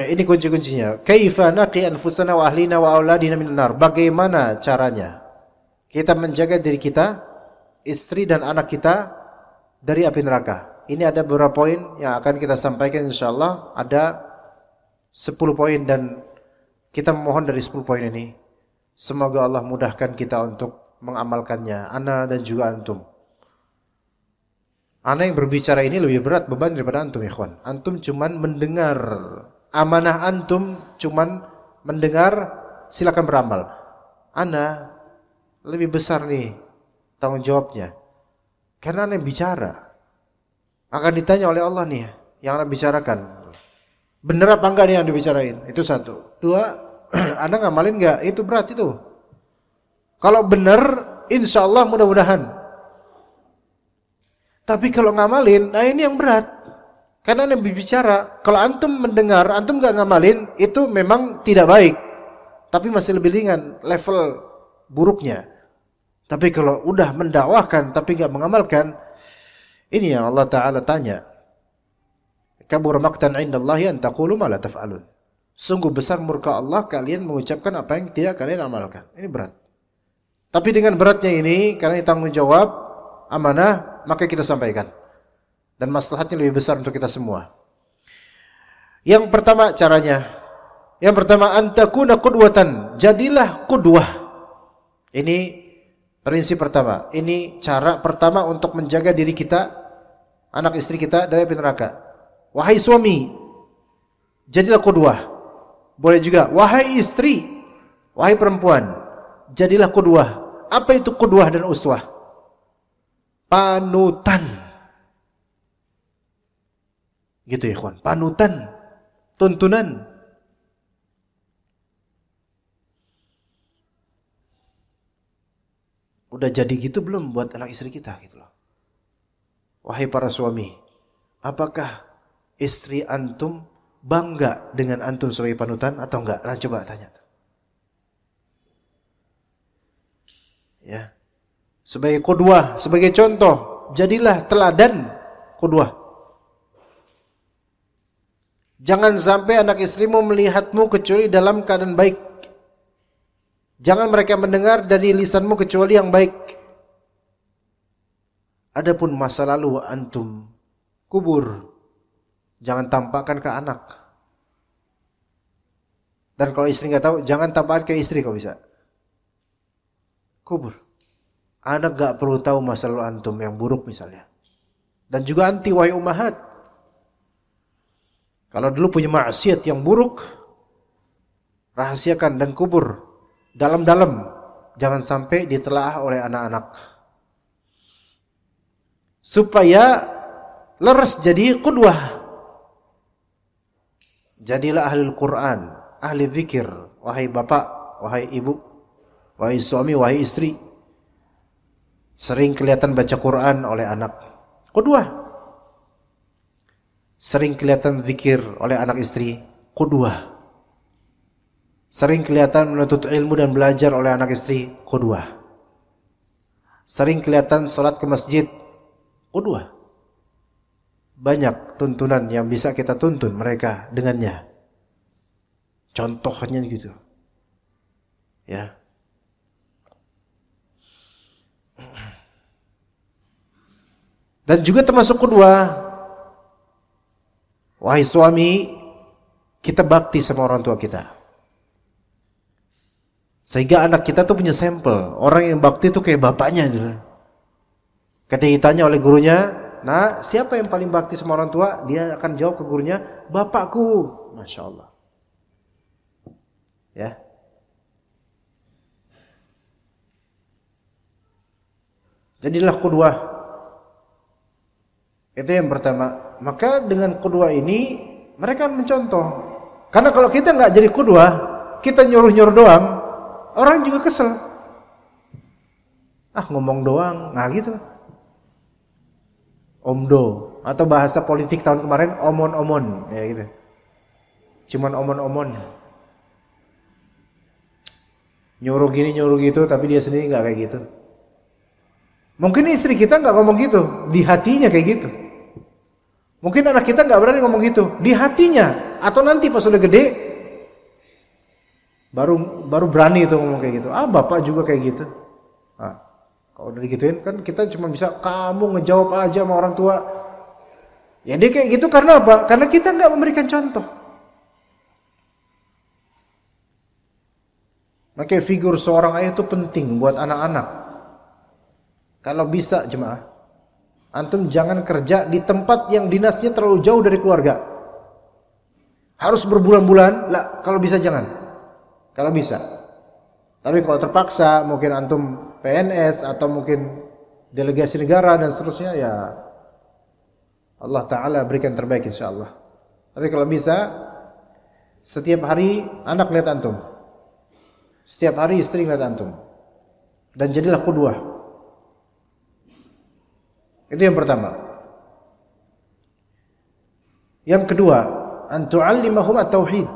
ini kunci-kuncinya. Kaifa naqi anfusana wa ahlina wa auladina minan nar. Bagaimana caranya kita menjaga diri kita, istri dan anak kita dari api neraka. Ini ada beberapa poin yang akan kita sampaikan insyaallah. Ada 10 poin dan kita memohon dari 10 poin ini semoga Allah mudahkan kita untuk mengamalkannya, ana dan juga antum. Ana yang berbicara ini lebih berat beban daripada antum, ikhwan. Antum cuman mendengar. Amanah antum cuman mendengar, silakan beramal. Ana lebih besar nih tanggung jawabnya. Karena ana yang bicara. Akan ditanya oleh Allah nih yang ana bicarakan. Bener apa enggak nih yang dibicarain? Itu satu. Dua, ana ngamalin enggak? Itu berat itu. Kalau bener, insyaallah mudah-mudahan. Tapi kalau ngamalin, nah ini yang berat. Karena Nabi bicara, kalau antum mendengar, antum gak ngamalin, itu memang tidak baik. Tapi masih lebih ringan level buruknya. Tapi kalau udah mendakwahkan tapi gak mengamalkan, ini yang Allah Ta'ala tanya. Kabur maqtan indallahi an taqulu ma la taf'alun. Sungguh besar murka Allah kalian mengucapkan apa yang tidak kalian amalkan. Ini berat. Tapi dengan beratnya ini, karena ini tanggung jawab, amanah, maka kita sampaikan. Dan maslahatnya lebih besar untuk kita semua. Yang pertama caranya. Yang pertama, antakuna qudwatan. Jadilah qudwah. Ini prinsip pertama. Ini cara pertama untuk menjaga diri kita, anak istri kita dari api neraka. Wahai suami, jadilah qudwah. Boleh juga, wahai istri, wahai perempuan, jadilah qudwah. Apa itu qudwah dan uswah? Panutan. Gitu ya ikhwan, panutan, tuntunan. Udah jadi gitu belum buat anak istri kita gitu loh. Wahai para suami, apakah istri antum bangga dengan antum sebagai panutan atau enggak? Nah, coba tanya. Ya. sebagai qudwah, sebagai contoh. Jadilah teladan qudwah. Jangan sampai anak istrimu melihatmu kecuali dalam keadaan baik. Jangan mereka mendengar dari lisanmu kecuali yang baik. Adapun masa lalu antum kubur, jangan tampakkan ke anak. Dan kalau istri nggak tahu, jangan tampakkan ke istri kalau bisa. Kubur. Anak nggak perlu tahu masa lalu antum yang buruk misalnya. Dan juga anti wahai ummahat. Kalau dulu punya maksiat yang buruk, rahasiakan dan kubur dalam-dalam. Jangan sampai ditelaah oleh anak-anak. Supaya leres jadi qudwah. Jadilah ahli Al-Quran, ahli zikir. Wahai bapak, wahai ibu, wahai suami, wahai istri. Sering kelihatan baca Quran oleh anak. Qudwah. Sering kelihatan zikir oleh anak istri. Qudwah. Sering kelihatan menuntut ilmu dan belajar oleh anak istri. Qudwah. Sering kelihatan salat ke masjid. Qudwah. Banyak tuntunan yang bisa kita tuntun mereka dengannya. Contohnya gitu. Ya. Dan juga termasuk qudwah. Wahai suami, kita bakti sama orang tua kita. Sehingga anak kita tuh punya sampel. Orang yang bakti tuh kayak bapaknya gitu. Ketika ditanya oleh gurunya, nah siapa yang paling bakti sama orang tua? Dia akan jawab ke gurunya, bapakku. Masya Allah. Ya. Jadilah qudwah. Itu yang pertama. Maka dengan qudwah ini mereka mencontoh. Karena kalau kita nggak jadi qudwah, kita nyuruh-nyuruh doang, orang juga kesel. Ah ngomong doang, nah gitu. Omdo atau bahasa politik tahun kemarin omon-omon, ya gitu. Cuman omon-omon. Nyuruh gini nyuruh gitu, tapi dia sendiri nggak kayak gitu. Mungkin istri kita nggak ngomong gitu, di hatinya kayak gitu. Mungkin anak kita nggak berani ngomong gitu, di hatinya. Atau nanti pas udah gede, baru berani itu ngomong kayak gitu. Ah bapak juga kayak gitu. Nah, kalau udah digituin kan kita cuma bisa kamu ngejawab aja sama orang tua. Ya dia kayak gitu karena apa? Karena kita nggak memberikan contoh. Maka figur seorang ayah itu penting buat anak-anak. Kalau bisa jemaah, antum jangan kerja di tempat yang dinasnya terlalu jauh dari keluarga. Harus berbulan-bulan, lah kalau bisa jangan. Kalau bisa. Tapi kalau terpaksa, mungkin antum PNS atau mungkin delegasi negara dan seterusnya, ya Allah Ta'ala berikan terbaik insyaAllah. Tapi kalau bisa, setiap hari anak lihat antum. Setiap hari istri lihat antum. Dan jadilah qudwah. Itu yang pertama. Yang kedua, an tu'allimahum at-tauhid.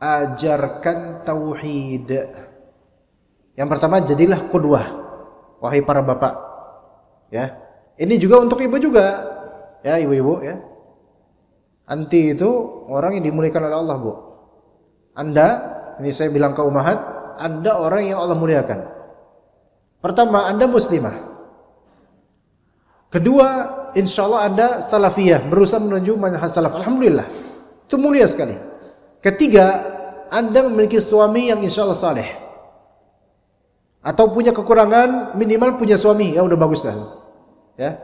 Ajarkan tauhid. Yang pertama, jadilah qudwah. Wahai para bapak. Ya. Ini juga untuk ibu juga. Ya, ibu-ibu ya. Anti itu orang yang dimuliakan oleh Allah, Bu. Anda, ini saya bilang ke ummahat, Anda orang yang Allah muliakan. Pertama, Anda muslimah. Kedua, insya Allah Anda salafiyah, berusaha menuju manhaj salaf. Alhamdulillah, itu mulia sekali. Ketiga, Anda memiliki suami yang insya Allah saleh. Atau punya kekurangan, minimal punya suami, ya udah bagus lah. Ya,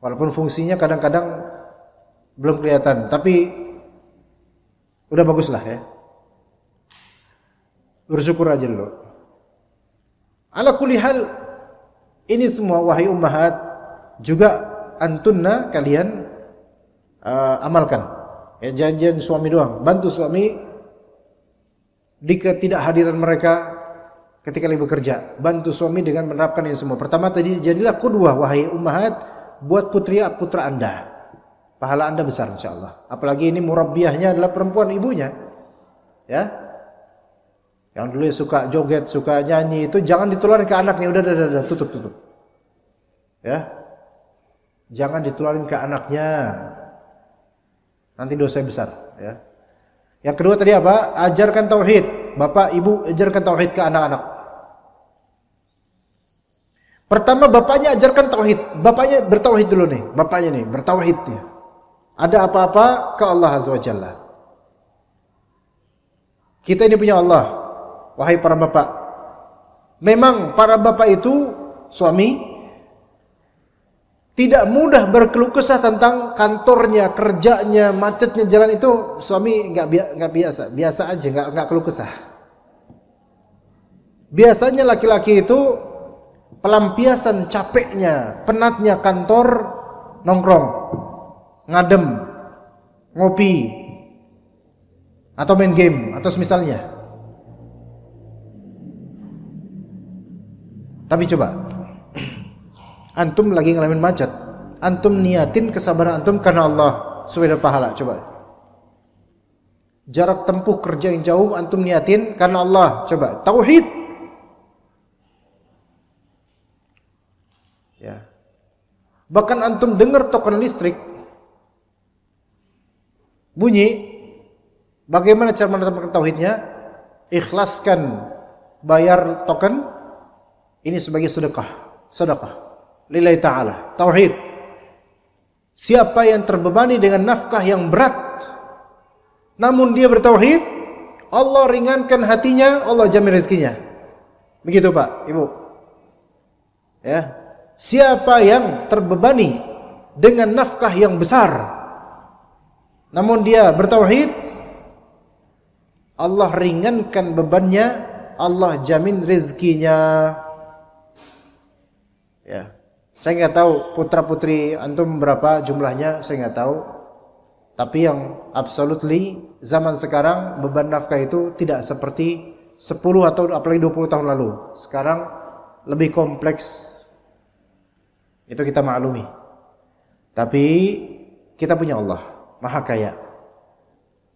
walaupun fungsinya kadang-kadang belum kelihatan, tapi udah bagus lah ya. Bersyukur aja dulu. Ala kulli hal, ini semua wahai ummahat, juga antunna kalian amalkan. Ya, jangan suami doang, bantu suami di ketidakhadiran mereka ketika lagi bekerja. Bantu suami dengan menerapkan ini semua. Pertama tadi, jadilah qudwah wahai ummahat buat putra Anda. Pahala Anda besar insyaallah. Apalagi ini murabbiyahnya adalah perempuan, ibunya. Ya. Yang dulu suka joget, suka nyanyi itu jangan ditularin ke anaknya. Udah, tutup. Ya. Jangan ditularin ke anaknya. Nanti dosa besar, ya. Yang kedua tadi apa? Ajarkan tauhid. Bapak, Ibu ajarkan tauhid ke anak-anak. Pertama bapaknya ajarkan tauhid. Bapaknya bertauhid dulu nih. Bapaknya nih bertauhid nih. Ada apa-apa ke Allah Azza wa Jalla. Kita ini punya Allah. Wahai para bapak. Memang para bapak itu suami tidak mudah berkeluh kesah tentang kantornya, kerjanya, macetnya jalan itu. Suami nggak biasa aja, nggak keluh kesah. Biasanya laki-laki itu pelampiasan capeknya, penatnya kantor, nongkrong, ngadem, ngopi, atau main game, atau semisalnya. Tapi coba, antum lagi ngalamin macet, antum niatin kesabaran antum karena Allah supaya ada pahala. Coba, jarak tempuh kerja yang jauh antum niatin karena Allah. Coba, tauhid. Ya. Bahkan antum dengar token listrik bunyi, bagaimana cara menetapkan tauhidnya? Ikhlaskan bayar token ini sebagai sedekah lillahi ta'ala. Tauhid. Siapa yang terbebani dengan nafkah yang berat namun dia bertauhid, Allah ringankan hatinya, Allah jamin rezekinya. Begitu Pak, Ibu. Ya. Siapa yang terbebani dengan nafkah yang besar namun dia bertauhid, Allah ringankan bebannya, Allah jamin rezekinya. Ya. Saya nggak tahu putra-putri antum berapa jumlahnya, saya nggak tahu. Tapi yang absolutely zaman sekarang beban nafkah itu tidak seperti 10 atau apalagi 20 tahun lalu. Sekarang lebih kompleks. Itu kita maklumi. Tapi kita punya Allah, Maha Kaya.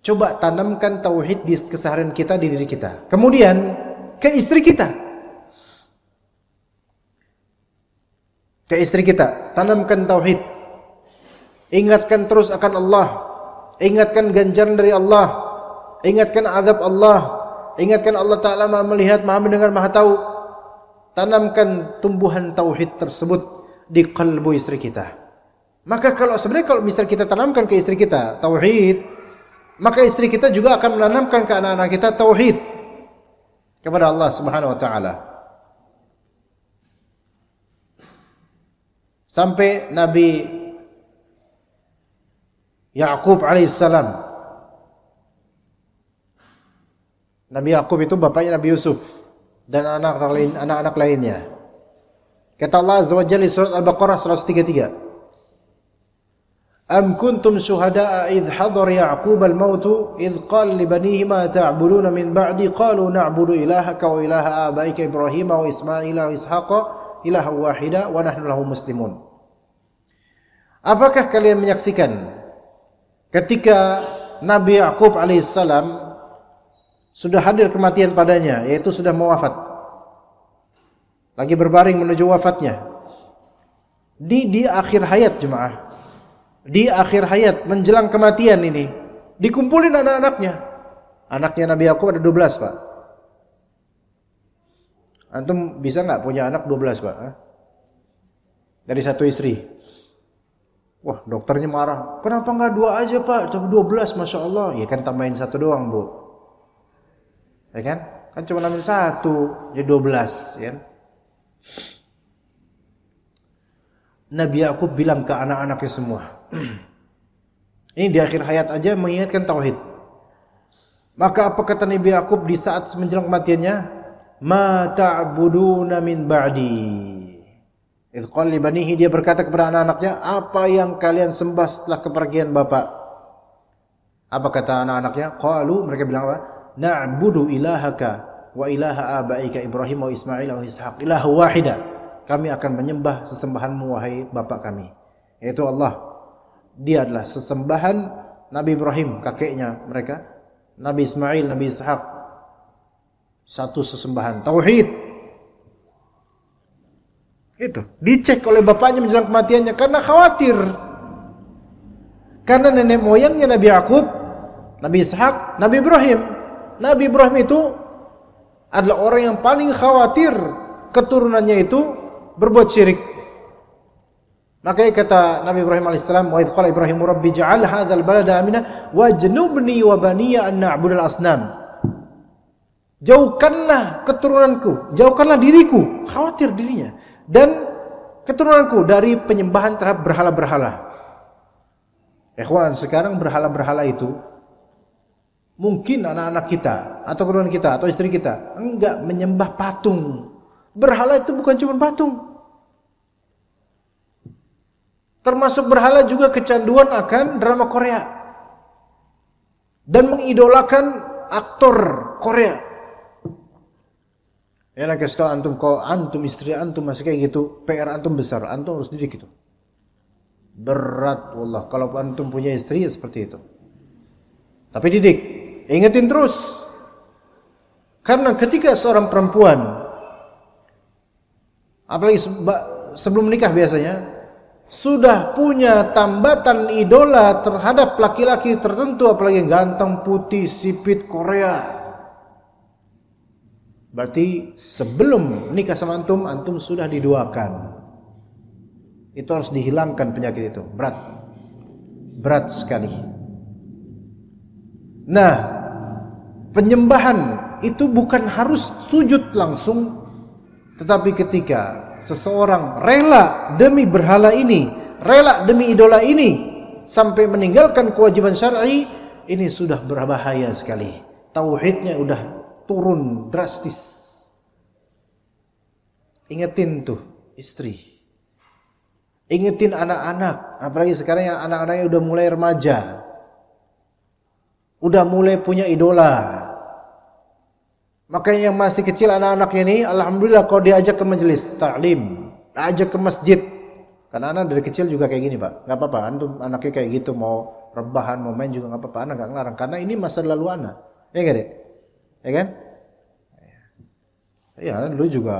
Coba tanamkan tauhid di keseharian kita, di diri kita. Kemudian ke istri kita. Ke istri kita, tanamkan tauhid. Ingatkan terus akan Allah. Ingatkan ganjaran dari Allah. Ingatkan azab Allah. Ingatkan Allah Ta'ala Maha melihat, Maha mendengar, Maha tahu. Tanamkan tumbuhan tauhid tersebut di kalbu istri kita. Maka kalau misal kita tanamkan ke istri kita tauhid, maka istri kita juga akan menanamkan ke anak-anak kita tauhid kepada Allah Subhanahu wa taala. Sampai Nabi Ya'qub alaihissalam. Nabi Ya'qub itu bapaknya Nabi Yusuf dan anak-anak lainnya. Kata Allah Azza wa Jalla surat Al-Baqarah 133. Am kuntum syuhada'a idh hadar Ya'qub al-maut idh qala li banihi ma ta'buduna min ba'di qalu na'budu ilahaka wa ilaha abaika Ibrahim wa Ismail wa Ishaqa ilahan wahida wa nahnu lahu muslimun. Apakah kalian menyaksikan ketika Nabi Ya'qub alaihissalam sudah hadir kematian padanya, yaitu sudah mau wafat, lagi berbaring menuju wafatnya, di akhir hayat jemaah, di akhir hayat menjelang kematian ini dikumpulin anak-anaknya. Anaknya Nabi Ya'qub ada 12 Pak. Antum bisa nggak punya anak 12 Pak? Dari satu istri. Wah, dokternya marah. Kenapa nggak 2 aja Pak? Tapi 12, Masya Allah. Ya kan tambahin 1 doang Bu. Ya kan? Kan cuma nambahin 1, jadi 12 ya kan? Nabi Ya'qub bilang ke anak-anaknya semua. Ini di akhir hayat aja mengingatkan tauhid. Maka apa kata Nabi Ya'qub di saat menjelang kematiannya? Ma ta'buduna min ba'di. Idz qala li banihi, dia berkata kepada anak-anaknya, apa yang kalian sembah setelah kepergian bapak? Apa kata anak-anaknya? Qalu, mereka bilang apa? Na'budu ilahaka wa ilaha abaika Ibrahim wa Ismail wa Ishaq ilahu wahida. Kami akan menyembah sesembahanmu wahai bapak kami, yaitu Allah. Dia adalah sesembahan Nabi Ibrahim kakeknya mereka, Nabi Ismail, Nabi Ishaq, satu sesembahan, tauhid. Itu dicek oleh bapaknya menjelang kematiannya karena khawatir. Karena nenek moyangnya Nabi Yakub, Nabi Ishak, Nabi Ibrahim. Nabi Ibrahim itu adalah orang yang paling khawatir keturunannya itu berbuat syirik. Makanya kata Nabi Ibrahim alaihissalam, wa idh qala Ibrahimu rabbi ja'al hadzal balada amina wajnubni wa baniya an na'budal asnam. Jauhkanlah keturunanku, jauhkanlah diriku, khawatir dirinya, dan keturunanku dari penyembahan terhadap berhala-berhala. Ikhwan, sekarang berhala-berhala itu mungkin anak-anak kita atau keturunan kita atau istri kita enggak menyembah patung. Berhala itu bukan cuma patung. Termasuk berhala juga kecanduan akan drama Korea dan mengidolakan aktor Korea. Ya, nak kasih tahu antum, kalau antum istri antum masih kayak gitu, PR antum besar, antum harus didik itu. Berat wallah kalau antum punya istri ya seperti itu. Tapi didik, ingetin terus. Karena ketika seorang perempuan, apalagi sebelum menikah biasanya, sudah punya tambatan idola terhadap laki-laki tertentu, apalagi ganteng, putih, sipit, Korea, berarti sebelum nikah sama antum, antum sudah diduakan. Itu harus dihilangkan penyakit itu. Berat sekali. Nah, penyembahan itu bukan harus sujud langsung, tetapi ketika seseorang rela demi berhala ini, rela demi idola ini, sampai meninggalkan kewajiban syar'i, ini sudah berbahaya sekali. Tauhidnya udah turun drastis. Ingetin tuh istri, ingetin anak-anak, apalagi sekarang yang anak-anaknya udah mulai remaja, udah mulai punya idola. Makanya yang masih kecil anak-anaknya ini, alhamdulillah kalau diajak ke majelis taklim, ajak ke masjid. Karena anak dari kecil juga kayak gini, Pak. Enggak apa-apa, antum anaknya kayak gitu, mau rebahan, mau main juga enggak apa-apa, anak enggak ngelarang. Karena ini masa lalu anak. Ya enggak, Dek? Ya kan? Ya, dulu juga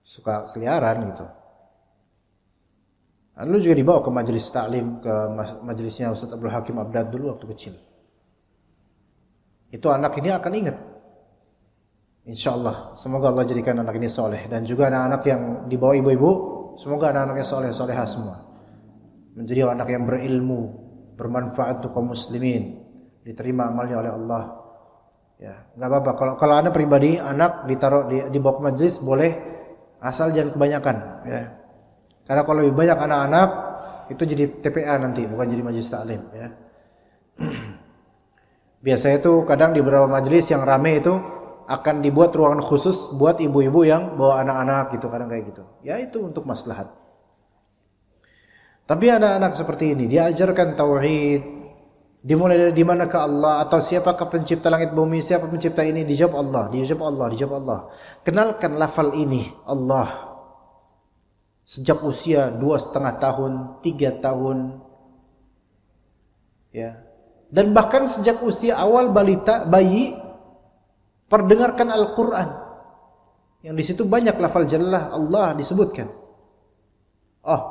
suka keliaran gitu. Dulu juga dibawa ke majelis taklim, ke majelisnya Ustaz Abdul Hakim Abdad dulu waktu kecil. Itu anak ini akan ingat. InsyaAllah, semoga Allah jadikan anak ini soleh. Dan juga anak-anak yang dibawa ibu-ibu, semoga anak-anaknya soleh-solehah semua. Menjadi anak yang berilmu, bermanfaat untuk kaum muslimin, diterima amalnya oleh Allah. Ya, nggak apa-apa. Kalau anak pribadi, anak ditaruh dibawa ke majelis boleh, asal jangan kebanyakan. Ya. Karena kalau lebih banyak anak-anak, itu jadi TPA nanti, bukan jadi majelis taklim. Ya. Biasanya itu kadang di beberapa majelis yang rame itu akan dibuat ruangan khusus buat ibu-ibu yang bawa anak-anak gitu, kadang kayak gitu. Ya itu untuk maslahat. Tapi anak-anak seperti ini diajarkan tauhid, dimulai dari di manakah Allah atau siapakah pencipta langit bumi, siapa pencipta ini, dijawab Allah, dijawab Allah, dijawab Allah. Kenalkan lafal ini, Allah. Sejak usia 2,5 tahun, 3 tahun. Ya. Dan bahkan sejak usia awal balita, bayi, perdengarkan Al-Quran. Yang di situ banyak lafal jalalah Allah disebutkan. Oh,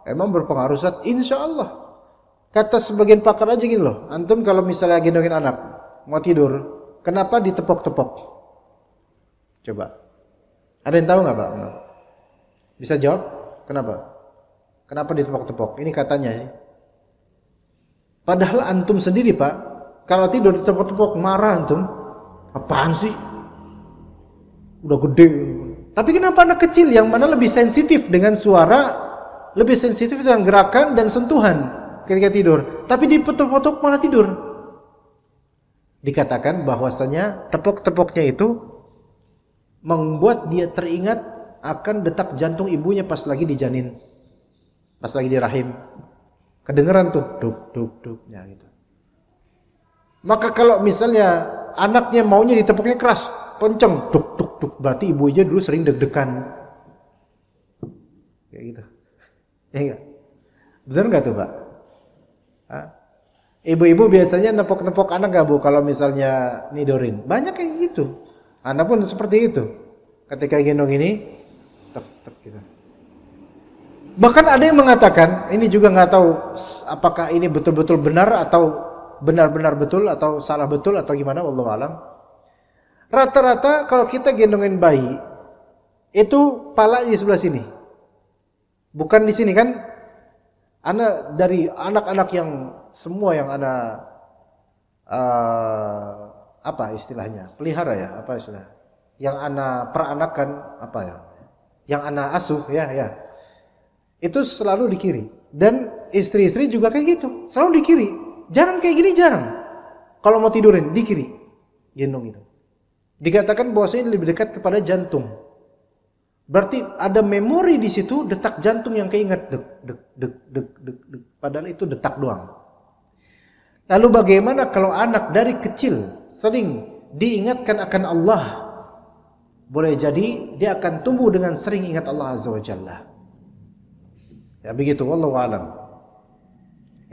emang berpengaruh Ustaz? Insya Allah. Kata sebagian pakar aja gini loh. Antum kalau misalnya gendongin anak, mau tidur, kenapa ditepok-tepok? Coba. Ada yang tahu nggak Pak? Bisa jawab? Kenapa? Kenapa ditepok-tepok? Ini katanya. Padahal antum sendiri Pak, kalau tidur ditepok-tepok marah antum. Apaan sih? Udah gede. Tapi kenapa anak kecil yang mana lebih sensitif dengan suara, lebih sensitif dengan gerakan dan sentuhan ketika tidur, tapi dipotong-potong malah tidur? Dikatakan bahwasanya tepok-tepoknya itu membuat dia teringat akan detak jantung ibunya pas lagi di janin, pas lagi di rahim. Kedengeran tuh duk duk duknya gitu. Maka kalau misalnya anaknya maunya ditepuknya keras, kenceng, duk duk duk, berarti ibunya dulu sering deg-degan. Kayak gitu. Ya enggak? Benar enggak tuh, Pak? Hah? Ibu-ibu biasanya nepok-nepok anak gak Bu kalau misalnya nidorin? Banyak kayak gitu. Anak pun seperti itu. Ketika gendong ini, tek gitu. Bahkan ada yang mengatakan, ini juga nggak tahu apakah ini betul-betul benar atau benar-benar betul atau salah betul atau gimana, wallahu alam. Rata-rata kalau kita gendongin bayi, itu pala di sebelah sini. Bukan di sini kan? Dari anak-anak yang semua yang ana apa istilahnya? Pelihara ya, apa istilah? Yang ana peranakan apa ya? Yang ana asuh ya. Itu selalu di kiri. Dan istri-istri juga kayak gitu, selalu di kiri. Jarang kayak gini, jarang. Kalau mau tidurin di kiri, gendong itu. Dikatakan bahwasanya lebih dekat kepada jantung. Berarti ada memori di situ, detak jantung yang keinget, dek. Padahal itu detak doang. Lalu bagaimana kalau anak dari kecil sering diingatkan akan Allah? Boleh jadi dia akan tumbuh dengan sering ingat Allah Azza wa Jalla. Ya begitu, wallahu alam.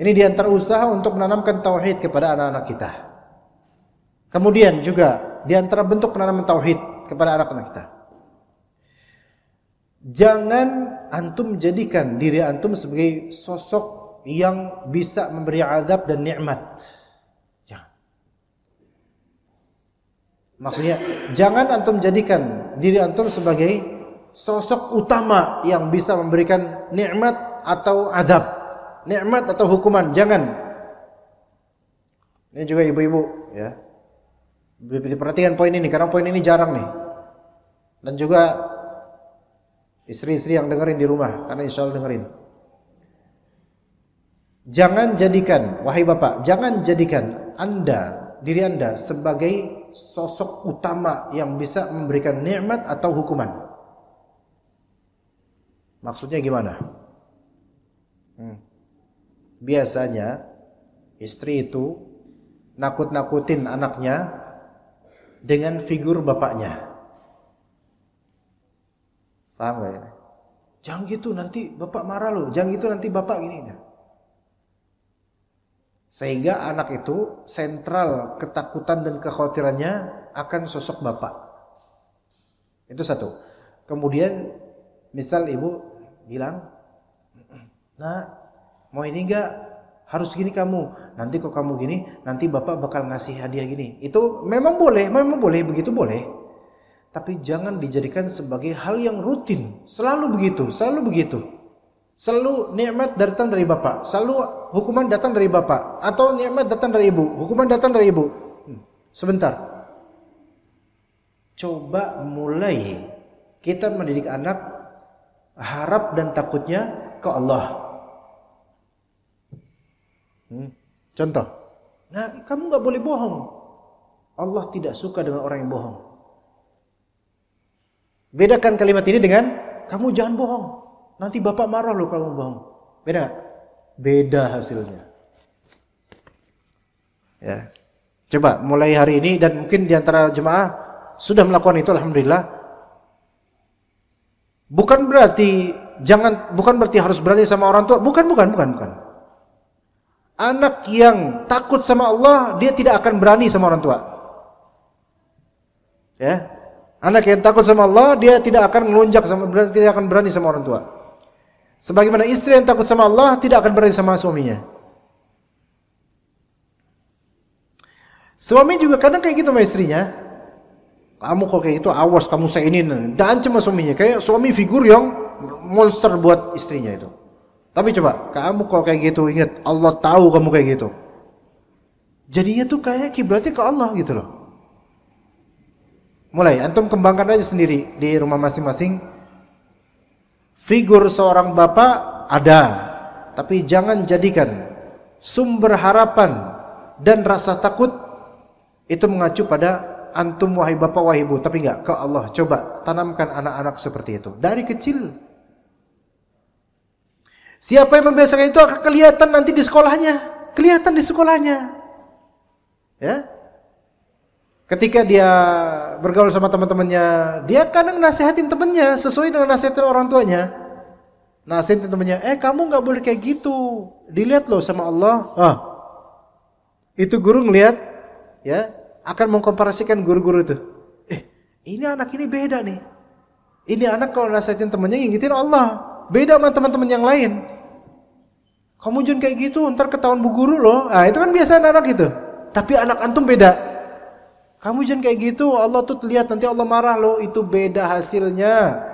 Ini diantara usaha untuk menanamkan tauhid kepada anak-anak kita. Kemudian juga diantara bentuk penanaman tauhid kepada anak-anak kita. Jangan antum jadikan diri antum sebagai sosok yang bisa memberi azab dan nikmat. Jangan. Maksudnya, jangan antum jadikan diri antum sebagai sosok utama yang bisa memberikan nikmat atau azab, nikmat atau hukuman. Jangan. Ini juga ibu-ibu, ya. Perhatikan poin ini karena poin ini jarang nih. Dan juga istri-istri yang dengerin di rumah, karena insya Allah dengerin. Jangan jadikan, wahai bapak, jangan jadikan diri anda sebagai sosok utama yang bisa memberikan nikmat atau hukuman. Maksudnya gimana? Biasanya istri itu nakut-nakutin anaknya dengan figur bapaknya. Paham gak ya? Jangan gitu nanti bapak marah loh. Jangan gitu nanti bapak gini. Sehingga anak itu sentral ketakutan dan kekhawatirannya akan sosok bapak. Itu satu. Kemudian misal ibu bilang, nah mau ini enggak? Harus gini kamu. Nanti kok kamu gini, nanti bapak bakal ngasih hadiah gini. Itu memang boleh begitu boleh. Tapi jangan dijadikan sebagai hal yang rutin. Selalu begitu. Selalu nikmat datang dari bapak. Selalu hukuman datang dari bapak. Atau nikmat datang dari ibu. Hukuman datang dari ibu. Sebentar. Coba mulai kita mendidik anak harap dan takutnya ke Allah. Contoh. Nah, kamu gak boleh bohong. Allah tidak suka dengan orang yang bohong. Bedakan kalimat ini dengan kamu jangan bohong. Nanti bapak marah loh kalau bohong. Beda gak? Beda hasilnya. Ya. Coba mulai hari ini dan mungkin diantara jemaah sudah melakukan itu, alhamdulillah. Bukan berarti harus berani sama orang tua. Bukan. Anak yang takut sama Allah, dia tidak akan berani sama orang tua. Ya. Anak yang takut sama Allah, dia tidak akan tidak akan berani sama orang tua. Sebagaimana istri yang takut sama Allah tidak akan berani sama suaminya. Suami juga kadang kayak gitu sama istrinya. Kamu kok kayak gitu, awas kamu saya ini. Dan ancam sama suaminya, kayak suami figur yang monster buat istrinya itu. Tapi coba, kamu kok kayak gitu, ingat Allah tahu kamu kayak gitu. Jadinya tuh kayak kiblatnya ke Allah gitu loh. Mulai, antum kembangkan aja sendiri di rumah masing-masing. Figur seorang bapak ada, tapi jangan jadikan sumber harapan dan rasa takut itu mengacu pada antum wahai bapak wahai ibu, tapi enggak ke Allah. Coba tanamkan anak-anak seperti itu dari kecil. Siapa yang membiasakan itu akan kelihatan nanti di sekolahnya, ya. Ketika dia bergaul sama teman-temannya, dia kadang nasihatin temannya sesuai dengan nasihatin orang tuanya. Nasihatin temannya, kamu nggak boleh kayak gitu. Dilihat loh sama Allah. Itu guru ngelihat, ya, akan mengkomparasikan guru-guru itu. Ini anak ini beda nih. Ini anak kalau nasihatin temannya ngingetin Allah, beda sama teman-teman yang lain. Kamu jangan kayak gitu, ntar ketahuan bu guru loh. Nah, itu kan biasa anak-anak gitu. Tapi anak antum beda. Kamu jangan kayak gitu, Allah tuh lihat nanti Allah marah loh. Itu beda hasilnya.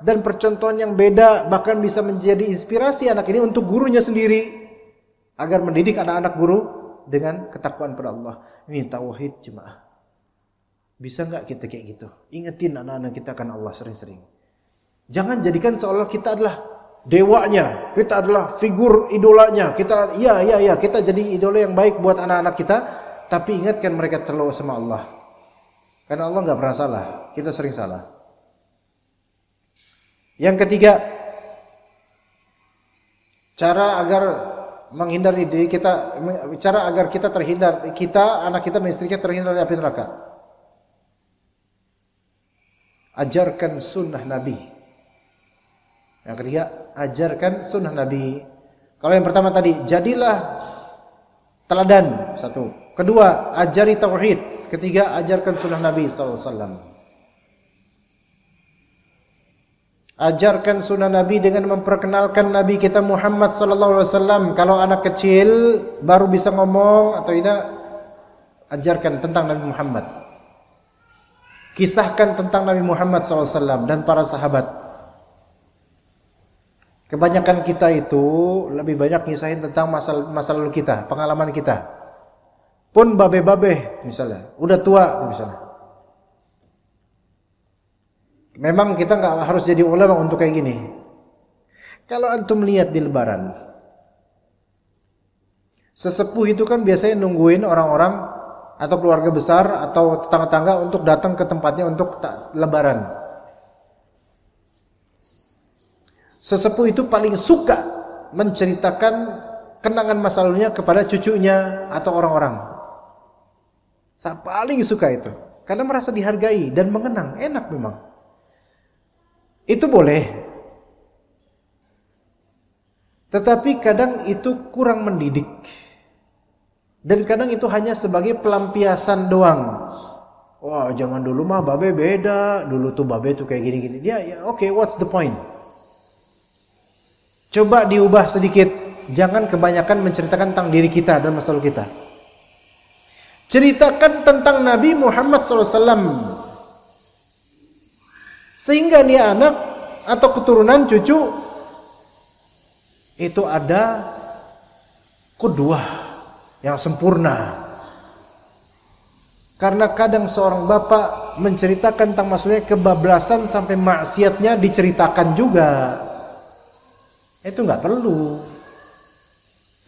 Dan percontohan yang beda bahkan bisa menjadi inspirasi anak ini untuk gurunya sendiri agar mendidik anak-anak guru dengan ketakwaan pada Allah. Ini tauhid jemaah. Bisa enggak kita kayak gitu? Ingetin anak-anak kita akan Allah sering-sering. Jangan jadikan seolah kita adalah dewanya, kita adalah figur idolanya. Kita kita jadi idola yang baik buat anak-anak kita, tapi ingatkan mereka terlalu sama Allah. Karena Allah enggak pernah salah, kita sering salah. Yang ketiga, cara agar menghindari diri kita, cara agar kita terhindar, anak kita dan istri kita terhindar dari api neraka. Ajarkan sunnah Nabi. Yang ketiga, ajarkan sunnah Nabi. Kalau yang pertama tadi, jadilah teladan. Satu. Kedua, ajari tauhid. Ketiga, ajarkan sunnah Nabi SAW. Ajarkan sunnah Nabi dengan memperkenalkan Nabi kita Muhammad SAW. Kalau anak kecil baru bisa ngomong atau tidak, ajarkan tentang Nabi Muhammad. Kisahkan tentang Nabi Muhammad SAW dan para sahabat. Kebanyakan kita itu lebih banyak ngisahin tentang masa lalu kita, pengalaman kita. Pun babe-babe misalnya, udah tua misalnya. Memang kita nggak harus jadi ulama untuk kayak gini. Kalau antum lihat di Lebaran, sesepuh itu kan biasanya nungguin orang-orang atau keluarga besar atau tetangga-tetangga untuk datang ke tempatnya untuk Lebaran. Sesepuh itu paling suka menceritakan kenangan masa lalunya kepada cucunya atau orang-orang. Saya paling suka itu karena merasa dihargai dan mengenang, enak memang. Itu boleh. Tetapi kadang itu kurang mendidik. Dan kadang itu hanya sebagai pelampiasan doang. Wah, zaman dulu mah babe beda. Dulu tuh babe tuh kayak gini-gini. Ya, oke, what's the point? Coba diubah sedikit. Jangan kebanyakan menceritakan tentang diri kita dan masa lalu kita. Ceritakan tentang Nabi Muhammad SAW. Sehingga dia anak atau keturunan cucu itu ada qudwah yang sempurna. Karena kadang seorang bapak menceritakan tentang maksudnya kebablasan sampai maksiatnya diceritakan juga. Itu nggak perlu.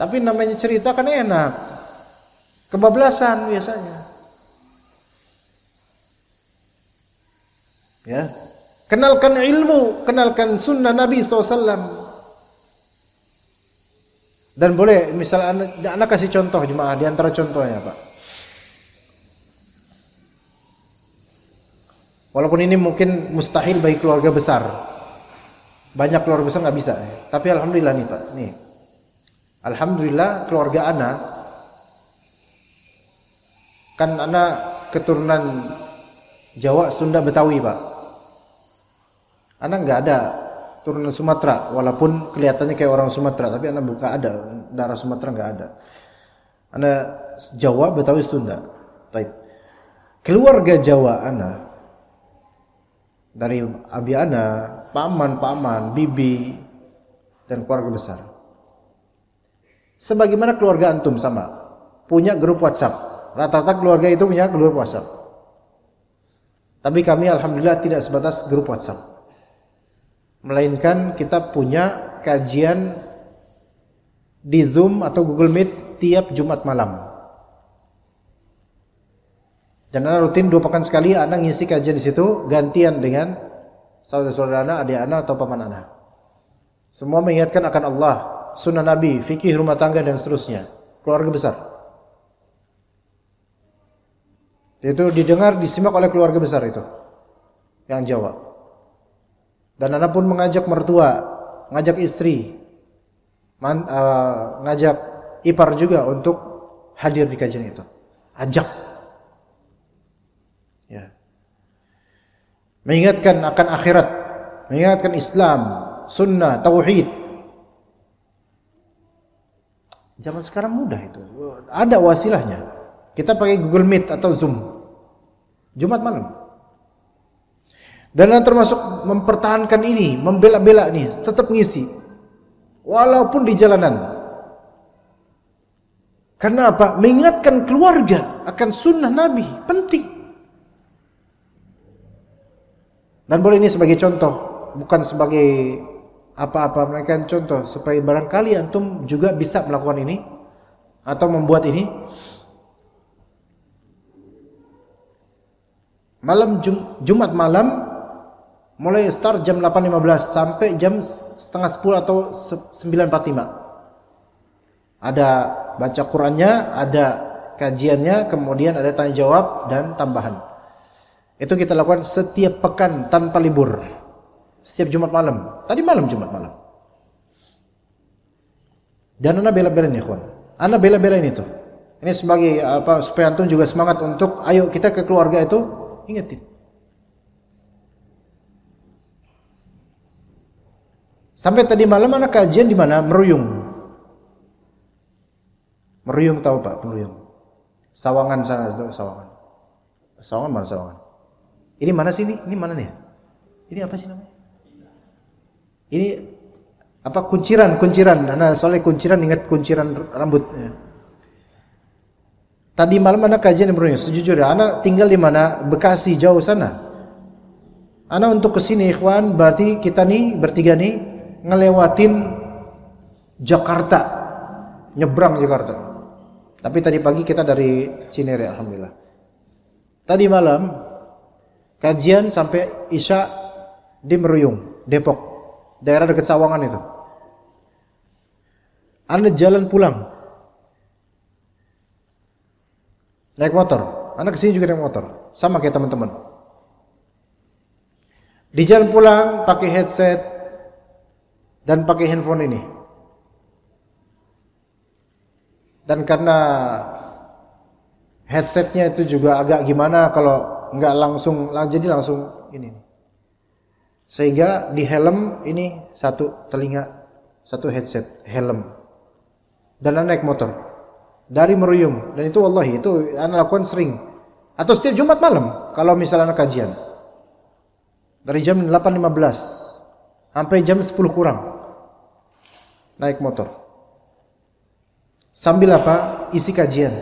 Tapi namanya cerita kan enak. Kebablasan biasanya. Ya. Kenalkan ilmu, kenalkan sunnah Nabi SAW. Dan boleh, misalnya anak kasih contoh jemaah di antara contohnya, Pak. Walaupun ini mungkin mustahil bagi keluarga besar. Banyak keluarga besar nggak bisa. Tapi alhamdulillah nih, Pak. Nih. Alhamdulillah keluarga anak kan anak keturunan Jawa, Sunda, Betawi, Pak. Anak nggak ada turunan Sumatera, walaupun kelihatannya kayak orang Sumatera, tapi anak bukan ada darah Sumatera, nggak ada. Anak Jawa, Betawi, Sunda. Baik. Keluarga Jawa anak dari abi anak, paman, bibi, dan keluarga besar. Sebagaimana keluarga antum sama, punya grup WhatsApp. Rata-rata keluarga itu punya grup WhatsApp. Tapi kami alhamdulillah tidak sebatas grup WhatsApp. Melainkan kita punya kajian di Zoom atau Google Meet tiap Jumat malam. Dan anak rutin 2 pekan sekali anak ngisi kajian di situ, gantian dengan saudara-saudara anak, adik anak atau paman anak. Semua mengingatkan akan Allah, sunnah Nabi, fikih rumah tangga dan seterusnya. Keluarga besar. Itu didengar, disimak oleh keluarga besar itu yang Jawa. Dan anak pun mengajak mertua, ngajak istri, ngajak ipar juga untuk hadir di kajian itu. Ajak. Ya. Mengingatkan akan akhirat, mengingatkan Islam, sunnah, tauhid. Zaman sekarang mudah itu. Ada wasilahnya. Kita pakai Google Meet atau Zoom. Jumat malam. Dan termasuk mempertahankan ini, membela-bela nih, tetap ngisi. Walaupun di jalanan. Karena apa? Mengingatkan keluarga akan sunnah Nabi. Penting. Dan boleh ini sebagai contoh. Bukan sebagai apa-apa. Mereka contoh. Supaya barangkali antum juga bisa melakukan ini. Atau membuat ini. Jumat malam. Mulai start jam 8.15 sampai jam setengah 10 atau 9.45. Ada baca Qur'annya, ada kajiannya, kemudian ada tanya jawab dan tambahan. Itu kita lakukan setiap pekan tanpa libur. Setiap Jumat malam. Tadi malam Jumat malam. Dan ana bela-belain ya, kawan. Ana bela-belain itu. Ini sebagai apa supaya antum juga semangat untuk ayo kita ke keluarga itu ingetin. Sampai tadi malam ana kajian di mana? Meruyung. Meruyung tahu Pak, Meruyung. Sawangan sana itu, Sawangan. Sawangan mana Sawangan? Ini mana sih ini? Ini mana nih? Ini apa sih namanya? Ini apa kunciran? Nah, soalnya kunciran ingat kunciran rambut. Ya. Tadi malam anak kajian di Meruyung. Sejujurnya anak tinggal di mana? Bekasi, jauh sana. Anak untuk kesini ikhwan, berarti kita nih bertiga nih ngelewatin Jakarta, nyebrang Jakarta. Tapi tadi pagi kita dari Cinere, alhamdulillah. Tadi malam kajian sampai Isya di Meruyung, Depok, daerah dekat Sawangan itu. Anda jalan pulang naik motor. Anda kesini juga naik motor, sama kayak teman-teman. Di jalan pulang pakai headset dan pakai handphone ini. Dan karena headsetnya itu juga agak gimana kalau nggak langsung, jadi langsung ini. Sehingga di helm ini satu telinga, satu headset, helm. Dan anak naik motor dari Meruyung. Dan itu wallahi itu anak lakukan sering. Atau setiap Jumat malam kalau misalnya anak kajian. Dari jam 8.15 sampai jam 10 kurang naik motor. Sambil apa? Isi kajian.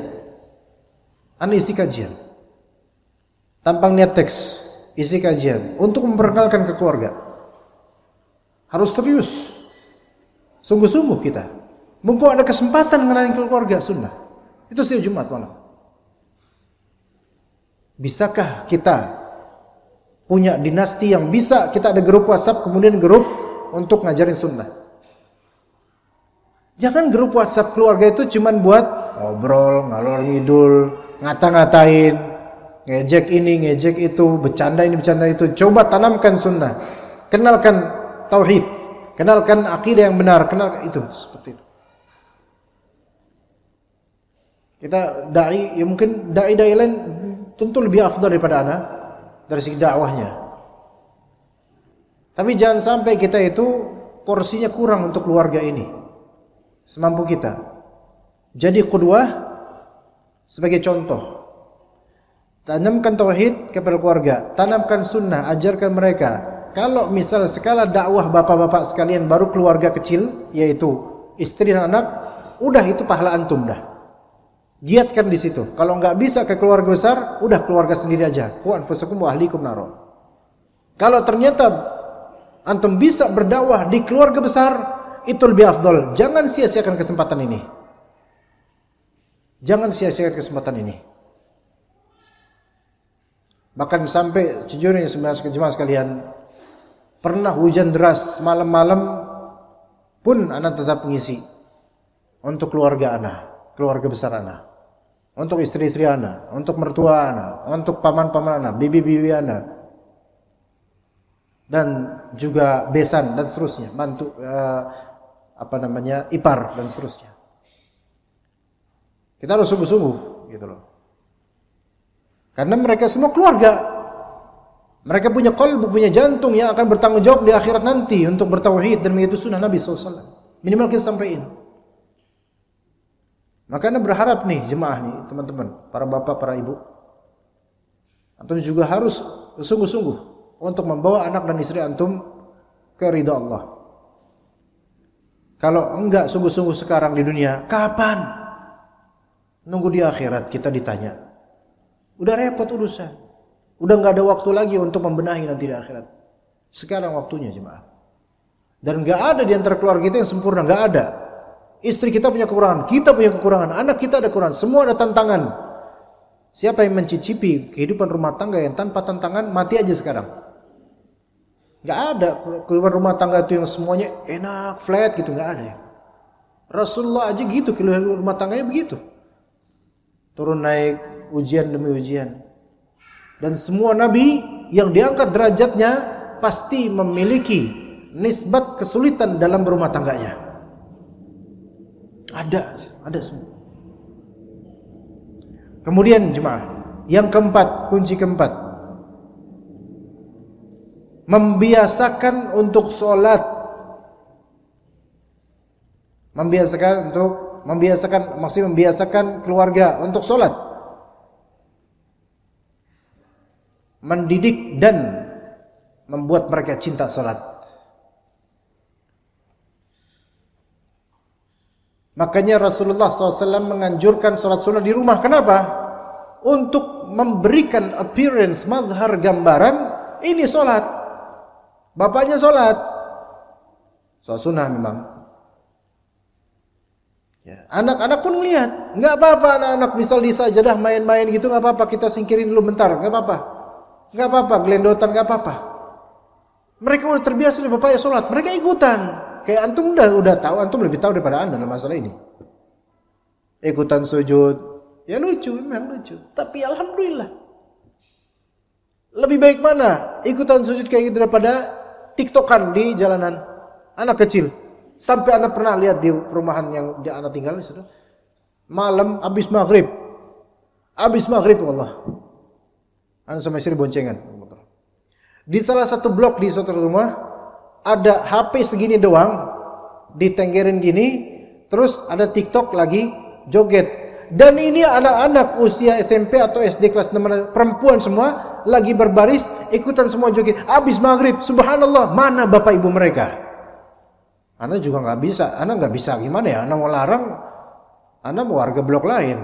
Anda isi kajian. Tanpa niat teks, isi kajian untuk memperkenalkan ke keluarga. Harus serius. Sungguh-sungguh kita. Mumpung ada kesempatan mengenalin ke keluarga sunnah. Itu setiap Jumat malam. Bisakah kita punya dinasti yang bisa kita ada grup WhatsApp kemudian grup untuk ngajarin sunnah? Jangan grup WhatsApp keluarga itu cuman buat ngobrol, ngalor ngidul, ngata-ngatain, ngejek ini, ngejek itu, bercanda ini, bercanda itu. Coba tanamkan sunnah. Kenalkan tauhid, kenalkan akidah yang benar, kenalkan itu seperti itu. Kita dai, ya mungkin dai lain tentu lebih afdal daripada ana dari segi dakwahnya. Tapi jangan sampai kita itu porsinya kurang untuk keluarga ini. Semampu kita. Jadi qudwah sebagai contoh. Tanamkan tauhid kepada keluarga, tanamkan sunnah, ajarkan mereka. Kalau misal skala dakwah bapak-bapak sekalian baru keluarga kecil, yaitu istri dan anak, udah itu pahala antum dah. Giatkan di situ. Kalau nggak bisa ke keluarga besar, udah keluarga sendiri aja. Qu anfusakum wa ahlikum naro. Kalau ternyata antum bisa berdakwah di keluarga besar, itu lebih afdal. Jangan sia-siakan kesempatan ini. Jangan sia-siakan kesempatan ini. Bahkan sampai sejujurnya jemaah sekalian, pernah hujan deras malam-malam pun anak tetap mengisi untuk keluarga anak, keluarga besar anak, untuk istri-istri anak, untuk mertua anak, untuk paman-paman anak, bibi-bibi anak, dan juga besan dan seterusnya, mantu ipar dan seterusnya. Kita harus sungguh-sungguh gitu loh. Karena mereka semua keluarga. Mereka punya qalbu, punya jantung yang akan bertanggung jawab di akhirat nanti untuk bertauhid dan mengikuti sunnah Nabi SAW. Minimal kita sampaikan. Maka Anda berharap nih jemaah nih, teman-teman, para bapak, para ibu, antum juga harus sungguh-sungguh untuk membawa anak dan istri antum ke ridha Allah. Kalau enggak sungguh-sungguh sekarang di dunia, kapan? Nunggu di akhirat kita ditanya. Udah repot urusan. Udah enggak ada waktu lagi untuk membenahi nanti di akhirat. Sekarang waktunya jemaah. Dan enggak ada di antara keluarga kita yang sempurna, enggak ada. Istri kita punya kekurangan, kita punya kekurangan, anak kita ada kekurangan, semua ada tantangan. Siapa yang mencicipi kehidupan rumah tangga yang tanpa tantangan, mati aja sekarang. Enggak ada kehidupan rumah tangga itu yang semuanya enak, flat gitu, enggak ada ya. Rasulullah aja gitu, kehidupan rumah tangganya begitu. Turun naik, ujian demi ujian. Dan semua nabi yang diangkat derajatnya pasti memiliki nisbat kesulitan dalam berumah tangganya. Ada semua. Kemudian jemaah, yang keempat, kunci keempat, membiasakan untuk sholat. Maksudnya membiasakan keluarga untuk sholat. Mendidik dan membuat mereka cinta sholat. Makanya Rasulullah SAW menganjurkan sholat sunnah di rumah. Kenapa? Untuk memberikan appearance, mazhar, gambaran, ini sholat. Bapaknya sholat. Sholat sunnah memang. Ya. Anak-anak pun lihat. Nggak apa-apa anak-anak misal di sajadah main-main gitu, nggak apa-apa, kita singkirin dulu bentar, nggak apa-apa. Nggak apa-apa, gelendotan nggak apa-apa. Mereka udah terbiasa nih bapaknya sholat, mereka ikutan. Kayak antum udah tahu, antum lebih tahu daripada anda dalam masalah ini. Ikutan sujud, ya lucu, memang lucu. Tapi alhamdulillah, lebih baik mana ikutan sujud kayak gitu daripada tiktokan di jalanan anak kecil. Sampai anak pernah lihat di perumahan yang anak tinggal di situ, malam habis maghrib Allah. Anak sama istri boncengan. Di salah satu blok di suatu rumah ada HP segini doang, ditenggerin gini, terus ada TikTok lagi joget. Dan ini anak-anak usia SMP atau SD kelas 6, perempuan semua lagi berbaris ikutan semua joget. Habis maghrib, subhanallah, mana bapak ibu mereka? Anak juga nggak bisa gimana ya? Anak mau larang, anak mau warga blok lain.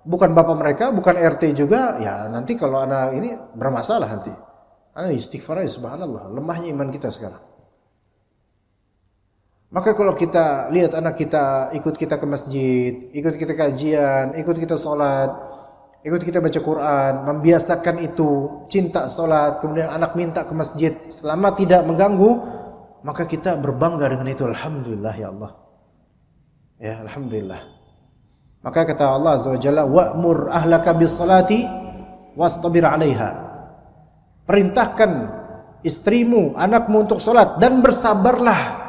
Bukan bapak mereka, bukan RT juga, ya nanti kalau anak ini bermasalah nanti. Anak istighfar aja, subhanallah, lemahnya iman kita sekarang. Maka kalau kita lihat anak kita ikut kita ke masjid, ikut kita kajian, ikut kita sholat, ikut kita baca Quran, membiasakan itu, cinta sholat, kemudian anak minta ke masjid selama tidak mengganggu, maka kita berbangga dengan itu. Alhamdulillah ya Allah. Ya, alhamdulillah. Maka kata Allah Azza wa Jalla, wa'mur ahlaka bis-salati wastabir 'alaiha. Perintahkan istrimu, anakmu untuk salat dan bersabarlah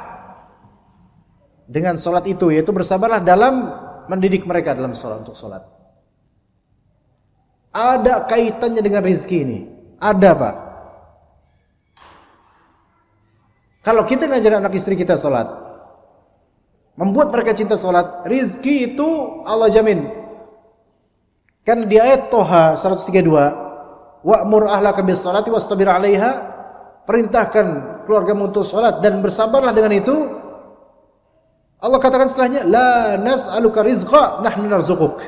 dengan salat itu, yaitu bersabarlah dalam mendidik mereka dalam salat, untuk salat. Ada kaitannya dengan rezeki ini. Ada, Pak. Kalau kita ngajarin anak istri kita salat, membuat mereka cinta salat, rizki itu Allah jamin. Kan di ayat Toha 132, wa'mur ahlaka bis salati wastabir 'alaiha, perintahkan keluargamu untuk salat dan bersabarlah dengan itu. Allah katakan setelahnya, la nas'aluka rizqa nahnu narzuquk.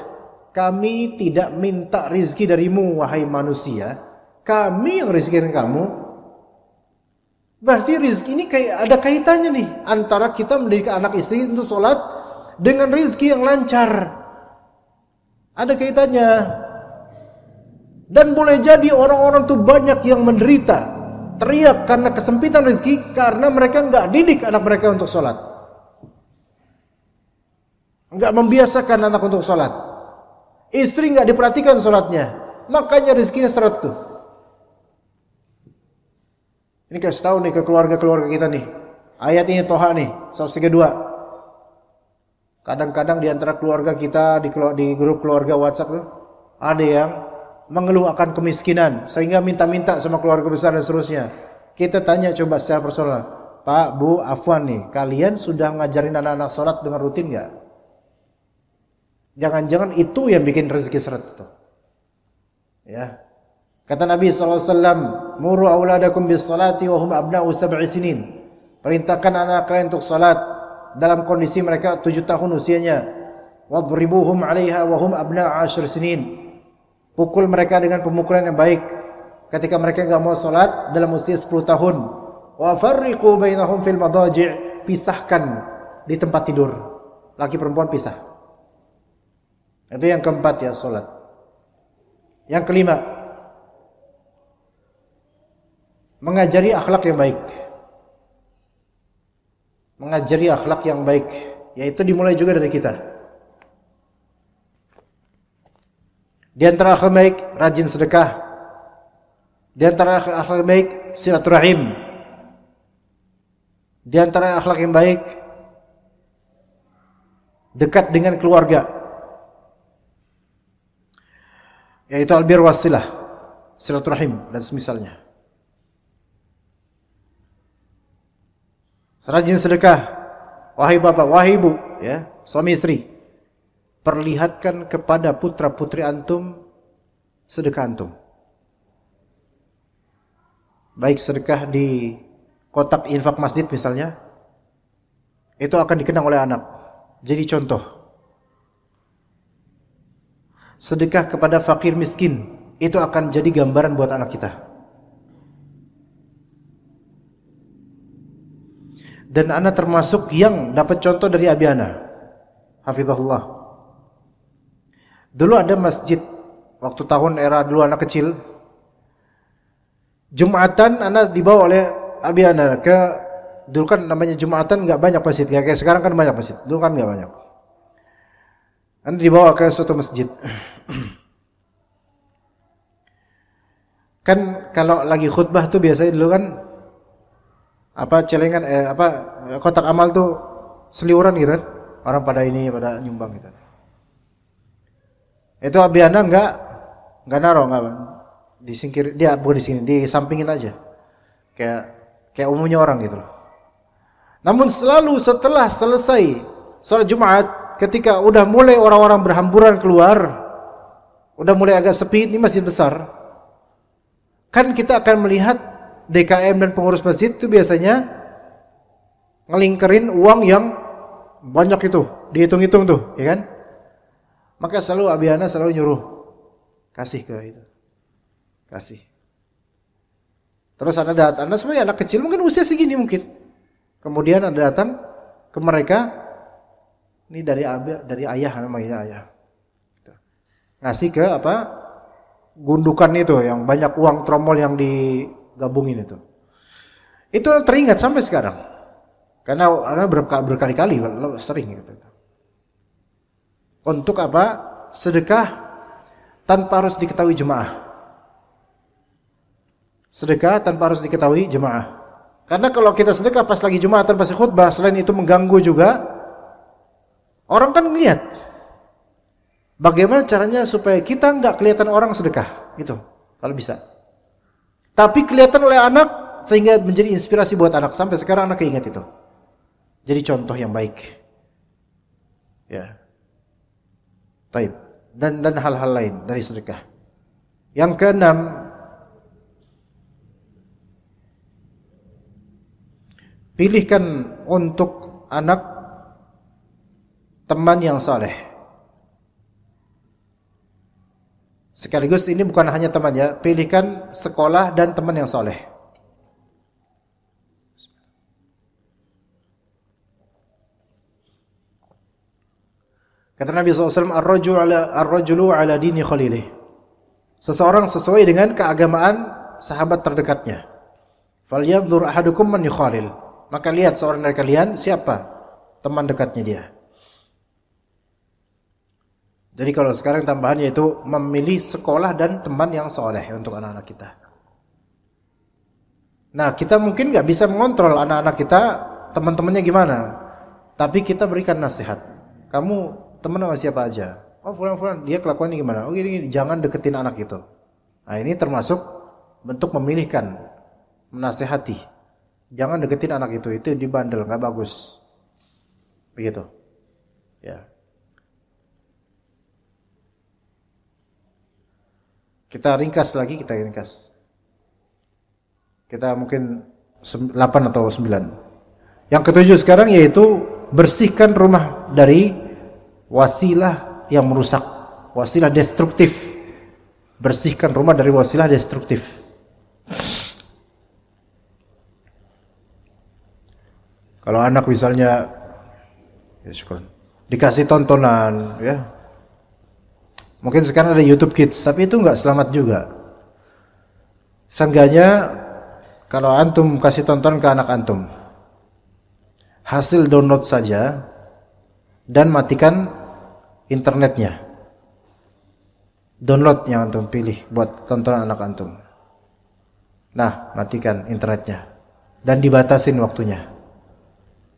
Kami tidak minta rizki darimu wahai manusia, kami yang rizkikan kamu. Berarti rizki ini kayak ada kaitannya nih antara kita mendidik anak istri untuk sholat dengan rizki yang lancar. Ada kaitannya. Dan boleh jadi orang-orang tuh banyak yang menderita, teriak karena kesempitan rizki, karena mereka nggak didik anak mereka untuk sholat, nggak membiasakan anak untuk sholat. Istri nggak diperhatikan sholatnya, makanya rizkinya seret tuh. Ini kasih tahu nih ke keluarga-keluarga kita nih. Ayat ini Toha nih, 132. Kadang-kadang di antara keluarga kita, di grup keluarga WhatsApp tuh, ada yang mengeluh akan kemiskinan sehingga minta-minta sama keluarga besar dan seterusnya. Kita tanya coba secara personal, Pak, Bu, afwan nih, kalian sudah ngajarin anak-anak sholat dengan rutin nggak? Jangan-jangan itu yang bikin rezeki seret itu. Ya. Kata Nabi SAW, muru auladakum bis salati wa hum abna'u sab'i sinin. Perintahkan anak kalian untuk salat dalam kondisi mereka 7 tahun usianya. Wadribuhum 'alaiha wa hum abna'u 10 sinin. Pukul mereka dengan pemukulan yang baik ketika mereka enggak mau salat dalam usia 10 tahun. Wa farriqu bainahum fil madaji'. Pisahkan di tempat tidur. Laki perempuan pisah. Itu yang keempat ya, salat. Yang kelima, mengajari akhlak yang baik. Mengajari akhlak yang baik, yaitu dimulai juga dari kita. Di antara akhlak baik, rajin sedekah. Di antara akhlak baik, silaturahim. Di antara akhlak yang baik, dekat dengan keluarga, yaitu albir wasilah, silaturahim dan semisalnya. Rajin sedekah, wahai bapak, wahai ibu, ya, suami istri, perlihatkan kepada putra-putri antum sedekah antum. Baik sedekah di kotak infak masjid misalnya, itu akan dikenang oleh anak. Jadi contoh. Sedekah kepada fakir miskin, itu akan jadi gambaran buat anak kita. Dan anak termasuk yang dapat contoh dari Abi Ana, hafizahullah. Dulu ada masjid, waktu tahun era dulu anak kecil, Jumatan anak dibawa oleh Abi Ana ke, dulu kan namanya Jumatan nggak banyak masjid, kayak sekarang kan banyak masjid, dulu kan nggak banyak. Anak dibawa ke suatu masjid. Kan kalau lagi khutbah tuh biasanya dulu kan celengan kotak amal tuh seliuran gitu kan, orang pada nyumbang gitu. Itu Abi Ana enggak naruh, enggak disingkir, dia bukan di sini, disampingin aja, kayak umumnya orang gitu loh. Namun selalu setelah selesai sholat Jumat, ketika udah mulai orang-orang berhamburan keluar, udah mulai agak sepi, ini masjid besar, kan kita akan melihat DKM dan pengurus masjid itu biasanya ngelingkerin uang yang banyak itu, dihitung-hitung tuh, ya kan? Maka selalu Abi Ana selalu nyuruh kasih ke itu. Kasih. Terus ada datang, sebenarnya anak kecil mungkin usia segini mungkin. Kemudian ada datang ke mereka, ini dari ayah namanya ayah. Ngasih ke gundukan itu yang banyak uang tromol yang digabungin itu. Itu teringat sampai sekarang. Karena berkali-kali sering gitu. Untuk sedekah tanpa harus diketahui jemaah. Sedekah tanpa harus diketahui jemaah. Karena kalau kita sedekah pas lagi Jumatan pas khutbah, selain itu mengganggu juga, orang kan ngeliat. Bagaimana caranya supaya kita nggak kelihatan orang sedekah, itu kalau bisa. Tapi kelihatan oleh anak sehingga menjadi inspirasi buat anak. Sampai sekarang anak ingat itu. Jadi contoh yang baik. Ya. Taib. Dan hal-hal lain dari sedekah. Yang keenam, pilihkan untuk anak teman yang saleh. Sekaligus ini bukan hanya teman ya, pilihkan sekolah dan teman yang saleh. Kata Nabi SAW, ar-rajulu ala dini khalilih. Seseorang sesuai dengan keagamaan sahabat terdekatnya. Falyanzur ahadukum man yukhalil. Maka lihat seorang dari kalian siapa teman dekatnya dia. Jadi kalau sekarang tambahan yaitu memilih sekolah dan teman yang soleh untuk anak-anak kita. Nah, kita mungkin nggak bisa mengontrol anak-anak kita, teman-temannya gimana. Tapi kita berikan nasihat. Kamu teman sama siapa aja? Oh fulan, dia kelakuannya gimana? Oh gini, jangan deketin anak itu. Nah ini termasuk bentuk memilihkan, menasehati. Jangan deketin anak itu dibandel, nggak bagus. Begitu. Ya. Kita ringkas. Kita mungkin 8 atau 9. Yang ketujuh sekarang yaitu bersihkan rumah dari wasilah yang merusak, wasilah destruktif. Bersihkan rumah dari wasilah destruktif. Kalau anak misalnya dikasih tontonan, ya. Mungkin sekarang ada YouTube Kids, tapi itu nggak selamat juga. Seenggaknya kalau antum kasih tonton ke anak antum, hasil download saja dan matikan internetnya. Download yang antum pilih buat tonton anak antum. Nah, matikan internetnya dan dibatasin waktunya.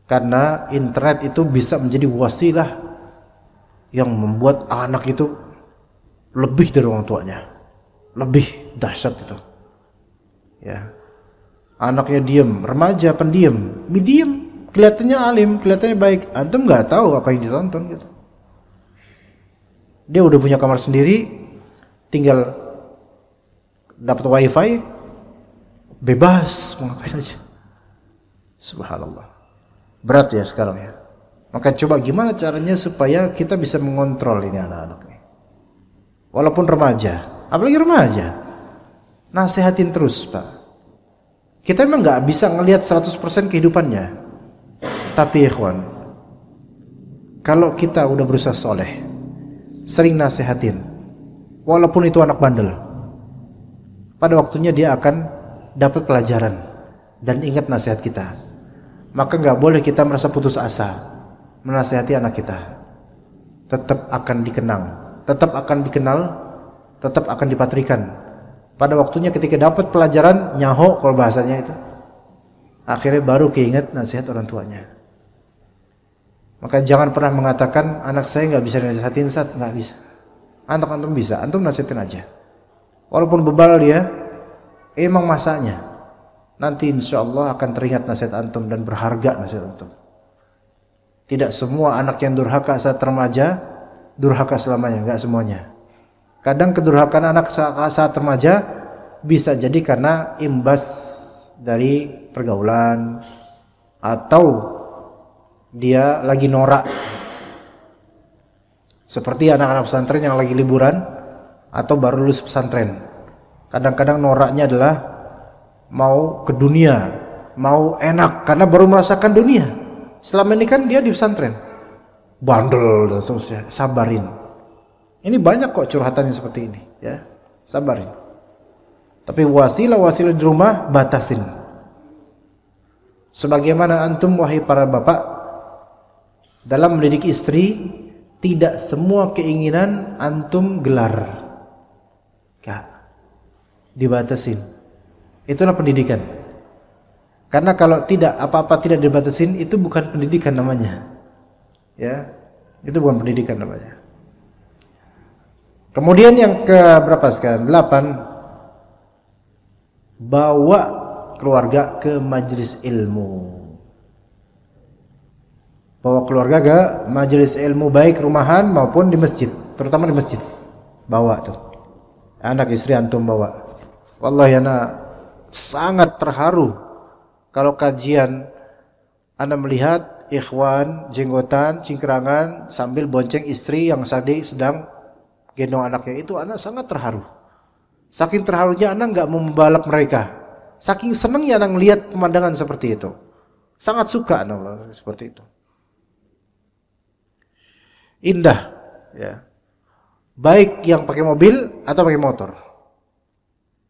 Karena internet itu bisa menjadi wasilah yang membuat anak itu lebih dari orang tuanya, lebih dahsyat itu. Ya, anaknya diam, remaja pendiam, kelihatannya alim, kelihatannya baik, antum nggak tahu apa yang ditonton gitu. Dia udah punya kamar sendiri, tinggal dapat wifi, bebas mau ngapain aja. Subhanallah, berat ya sekarang ya. Maka coba gimana caranya supaya kita bisa mengontrol ini anak-anak. Walaupun remaja, apalagi remaja, nasihatin terus, Pak. Kita memang nggak bisa ngelihat 100% kehidupannya, tapi ikhwan, kalau kita udah berusaha soleh, sering nasihatin, walaupun itu anak bandel, pada waktunya dia akan dapat pelajaran dan ingat nasihat kita. Maka nggak boleh kita merasa putus asa menasihati anak kita. Tetap akan dikenang, tetap akan dikenal, tetap akan dipatrikan. Pada waktunya ketika dapat pelajaran, nyaho kalau bahasanya itu, akhirnya baru keinget nasihat orang tuanya. Maka jangan pernah mengatakan anak saya nggak bisa nasihatin, nggak bisa. Anak antum bisa, antum nasihatin aja. Walaupun bebal dia, emang masanya. Nanti insya Allah akan teringat nasihat antum dan berharga nasihat antum. Tidak semua anak yang durhaka saat remaja durhaka selamanya, enggak semuanya. Kadang kedurhakaan anak saat remaja bisa jadi karena imbas dari pergaulan atau dia lagi norak. Seperti anak-anak pesantren yang lagi liburan atau baru lulus pesantren. Kadang-kadang noraknya adalah mau ke dunia, mau enak karena baru merasakan dunia. Selama ini kan dia di pesantren, bandel dan seterusnya. Sabarin. Ini banyak kok curhatan yang seperti ini, ya. Sabarin. Tapi wasilah-wasilah di rumah batasin. Sebagaimana antum wahai para bapak, dalam mendidik istri tidak semua keinginan antum gelar. Kak, dibatasin. Itulah pendidikan. Karena kalau tidak apa-apa tidak dibatasin, itu bukan pendidikan namanya. Ya, itu bukan pendidikan namanya. Kemudian yang ke berapa sekarang? 8. Bawa keluarga ke majelis ilmu. Bawa keluarga ke majelis ilmu, baik rumahan maupun di masjid, terutama di masjid. Bawa tuh. Anak istri antum bawa. Wallahi anak sangat terharu kalau kajian anda melihat ikhwan jenggotan, cingkrangan sambil bonceng istri yang sedang gendong anaknya. Itu anak sangat terharu. Saking terharunya anak nggak mau membalap mereka. Saking senangnya anak melihat pemandangan seperti itu. Sangat suka anak seperti itu. Indah, ya. Baik yang pakai mobil atau pakai motor.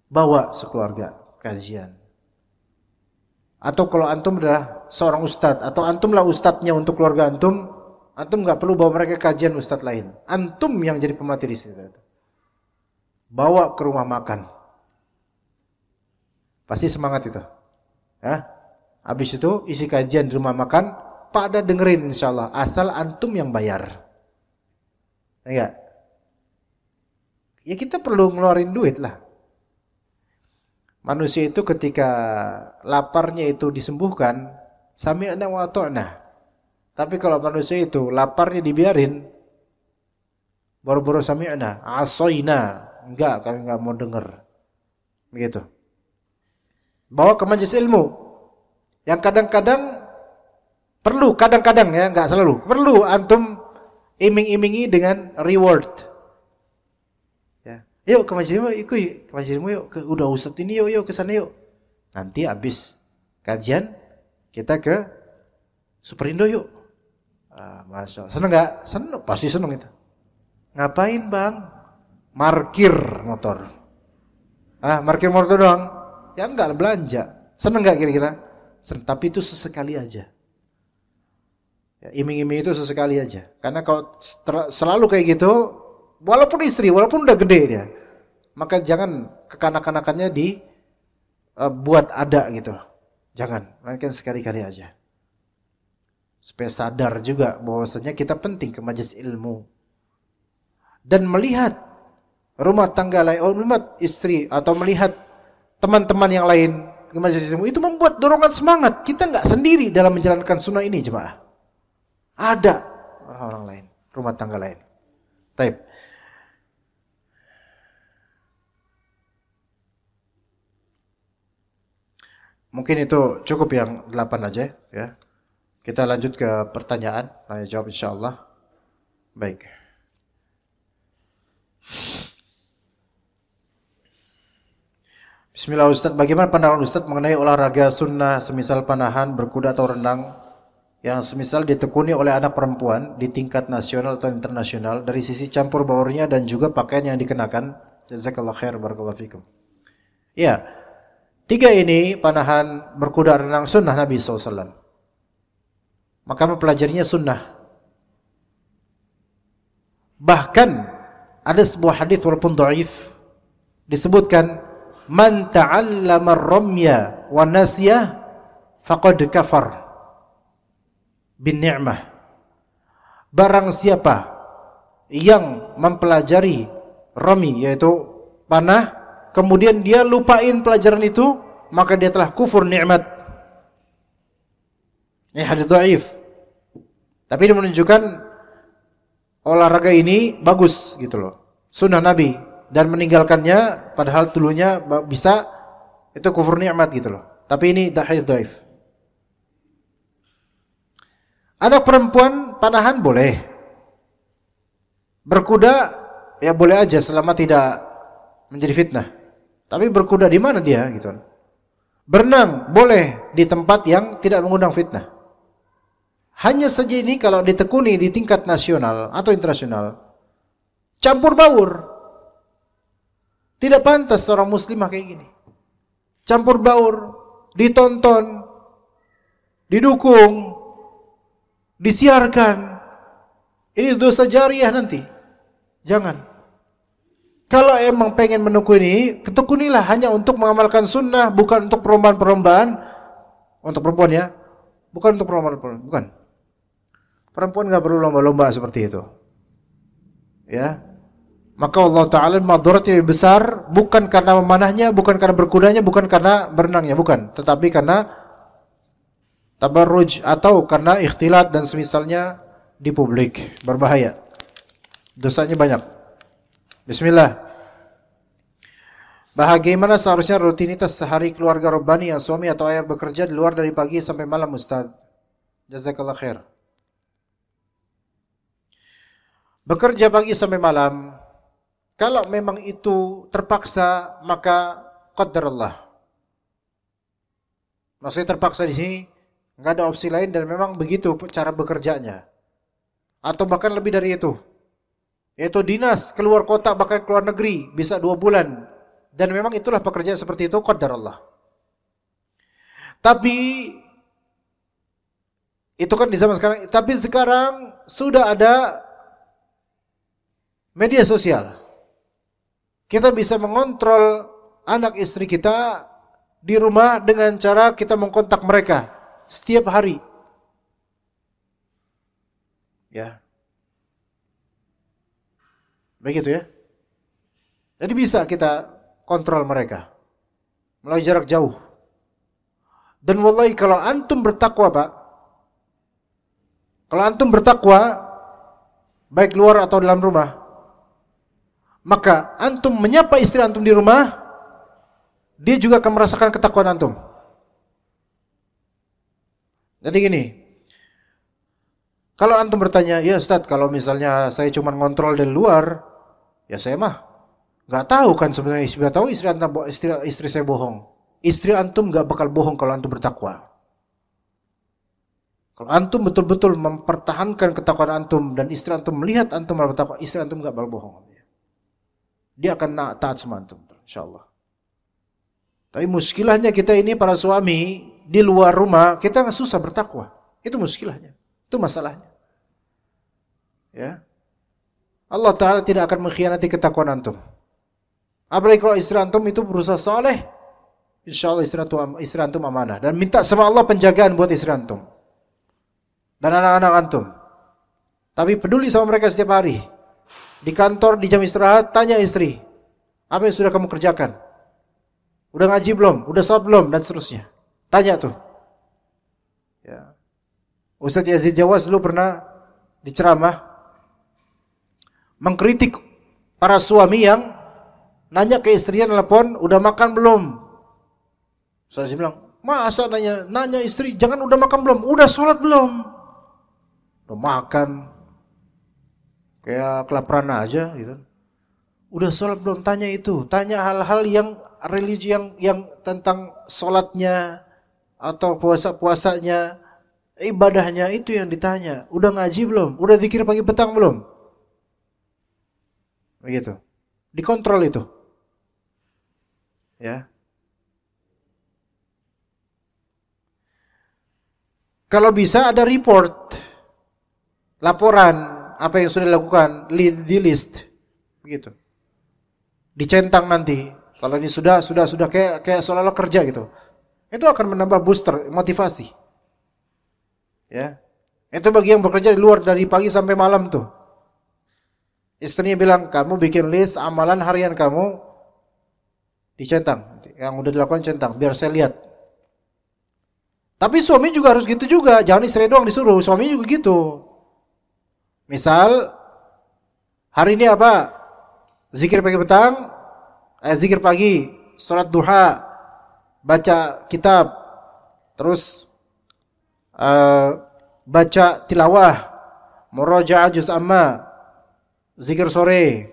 Bawa sekeluarga kajian. Atau kalau antum adalah seorang ustadz atau antumlah ustadznya untuk keluarga antum nggak perlu bawa mereka kajian ustadz lain. Antum yang jadi pemateri di situ. Bawa ke rumah makan. Pasti semangat itu. Ya. Habis itu isi kajian di rumah makan, pada dengerin insyaallah, asal antum yang bayar. Enggak? Ya kita perlu ngeluarin duit lah. Manusia itu ketika laparnya itu disembuhkan, sami'na wa ata'na. Tapi kalau manusia itu laparnya dibiarin, baru-baru sami'na, asoina, enggak, kami enggak mau denger. Begitu. Bawa ke majelis ilmu. Yang kadang-kadang perlu, kadang-kadang ya, enggak selalu. Perlu antum iming-imingi dengan reward. Ya. Yuk ke majelis ilmu, ikut ke majelis ilmu yuk. Udah ustaz ini yuk ke sana yuk. Nanti habis kajian kita ke Superindo yuk. Masya Allah. Seneng enggak? Seneng, pasti seneng itu. Ngapain bang? Markir motor. Markir motor doang. Ya enggak, belanja. Seneng enggak kira-kira? Seneng, tapi itu sesekali aja. Ya, iming-iming itu sesekali aja. Karena kalau selalu kayak gitu, walaupun istri, walaupun udah gede dia, maka jangan kekanak-kanakannya buat ada gitu. Jangan, melainkan sekali-kali aja. Supaya sadar juga bahwasanya kita penting ke majelis ilmu. Dan melihat rumah tangga lain, melihat istri atau melihat teman-teman yang lain ke majelis ilmu, itu membuat dorongan semangat. Kita nggak sendiri dalam menjalankan sunnah ini, jemaah. Ada orang-orang lain, rumah tangga lain. Taib. Mungkin itu cukup yang 8 aja ya. Kita lanjut ke pertanyaan, tanya jawab insyaallah. Baik. Bismillah Ustaz, bagaimana pandangan Ustaz mengenai olahraga sunnah semisal panahan, berkuda atau renang yang semisal ditekuni oleh anak perempuan di tingkat nasional atau internasional dari sisi campur baurnya dan juga pakaian yang dikenakan? Jazakallah khair, barakallahu fikum. Ya, 3 ini panahan, berkuda, renang sunnah Nabi SAW. Maka mempelajarinya sunnah. Bahkan ada sebuah hadis walaupun dhaif disebutkan man ta'allama ar-ramya wa nasiyah faqad kafar bin ni'mah. Barang siapa yang mempelajari rami yaitu panah kemudian dia lupain pelajaran itu, maka dia telah kufur nikmat. Ini hadis dhaif. Tapi ini menunjukkan olahraga ini bagus gitu loh. Sunnah Nabi, dan meninggalkannya padahal dulunya bisa itu kufur nikmat gitu loh. Tapi ini hadis dhaif. Anak perempuan panahan boleh. Berkuda ya boleh aja selama tidak menjadi fitnah. Tapi berkuda di mana dia gitu. Berenang boleh di tempat yang tidak mengundang fitnah. Hanya saja ini kalau ditekuni di tingkat nasional atau internasional, campur baur. Tidak pantas seorang muslimah kayak gini. Campur baur, ditonton, didukung, disiarkan. Ini dosa jariah nanti. Jangan. Kalau emang pengen menekuni, ketekunilah hanya untuk mengamalkan sunnah, bukan untuk perlombaan-perlombaan. Untuk perempuan ya, bukan untuk perlombaan-perlombaan, bukan. Perempuan nggak perlu lomba-lomba seperti itu. Ya. Maka Allah Ta'ala madharatnya lebih besar, bukan karena memanahnya, bukan karena berkudanya, bukan karena berenangnya, bukan. Tetapi karena tabarruj atau karena ikhtilat dan semisalnya di publik. Berbahaya. Dosanya banyak. Bismillah. Bagaimana seharusnya rutinitas sehari keluarga Rabbani yang suami atau ayah bekerja di luar dari pagi sampai malam, Ustaz? Jazakallah khair. Bekerja pagi sampai malam, kalau memang itu terpaksa, maka qadarullah. Maksudnya terpaksa di sini nggak ada opsi lain dan memang begitu cara bekerjanya. Atau bahkan lebih dari itu. Yaitu dinas keluar kota bahkan keluar negeri bisa 2 bulan dan memang itulah pekerjaan seperti itu, qadarullah. Tapi itu kan di zaman sekarang. Tapi sekarang sudah ada media sosial. Kita bisa mengontrol anak istri kita di rumah dengan cara kita mengkontak mereka setiap hari. Ya. Begitu ya. Jadi bisa kita kontrol mereka melalui jarak jauh. Dan wallahi kalau antum bertakwa, Pak, kalau antum bertakwa baik luar atau dalam rumah, maka antum menyapa istri antum di rumah, dia juga akan merasakan ketakwaan antum. Jadi gini, kalau antum bertanya, ya Ustaz, kalau misalnya saya cuma ngontrol dari luar, ya saya mah nggak tahu kan sebenarnya, nggak tahu istri saya bohong. Istri antum nggak bakal bohong kalau antum bertakwa. Kalau antum betul-betul mempertahankan ketakwaan antum dan istri antum melihat antum bertakwa, istri antum nggak bakal bohong. Dia akan taat sama antum, insyaallah. Tapi muskilahnya kita ini para suami di luar rumah kita nggak susah bertakwa. Itu muskilahnya, itu masalahnya. Ya, Allah Taala tidak akan mengkhianati ketakwaan antum. Apalagi kalau istri antum itu berusaha saleh, insyaallah istri antum amanah, dan minta sama Allah penjagaan buat istri antum dan anak-anak antum. Tapi peduli sama mereka setiap hari. Di kantor, di jam istirahat, tanya istri, apa yang sudah kamu kerjakan? Udah ngaji belum? Udah sholat belum? Dan seterusnya. Tanya tuh. Ya. Ustaz Yazid Jawas dulu pernah diceramah mengkritik para suami yang nanya ke istrinya telepon, udah makan belum? Ustaz bilang, masa nanya istri, jangan udah makan belum? Udah sholat belum? Udah makan. Kayak kelaparan aja gitu. Udah sholat belum? Tanya itu. Tanya hal-hal yang religi yang tentang sholatnya atau puasa-puasanya, ibadahnya, itu yang ditanya. Udah ngaji belum? Udah zikir pagi petang belum? Begitu. Dikontrol itu. Ya. Kalau bisa ada report, laporan apa yang sudah dilakukan, di list, begitu. Dicentang nanti. Kalau ini sudah kayak seolah-olah kerja gitu. Itu akan menambah booster, motivasi. Ya. Itu bagi yang bekerja di luar dari pagi sampai malam tuh. Istrinya bilang, kamu bikin list amalan harian kamu, dicentang. Yang udah dilakukan centang, biar saya lihat. Tapi suami juga harus gitu juga. Jangan istri doang disuruh, suami juga gitu. Misal, hari ini apa? Zikir pagi petang, zikir pagi, sholat duha, baca kitab, terus baca tilawah, murajaah juz amma, zikir sore,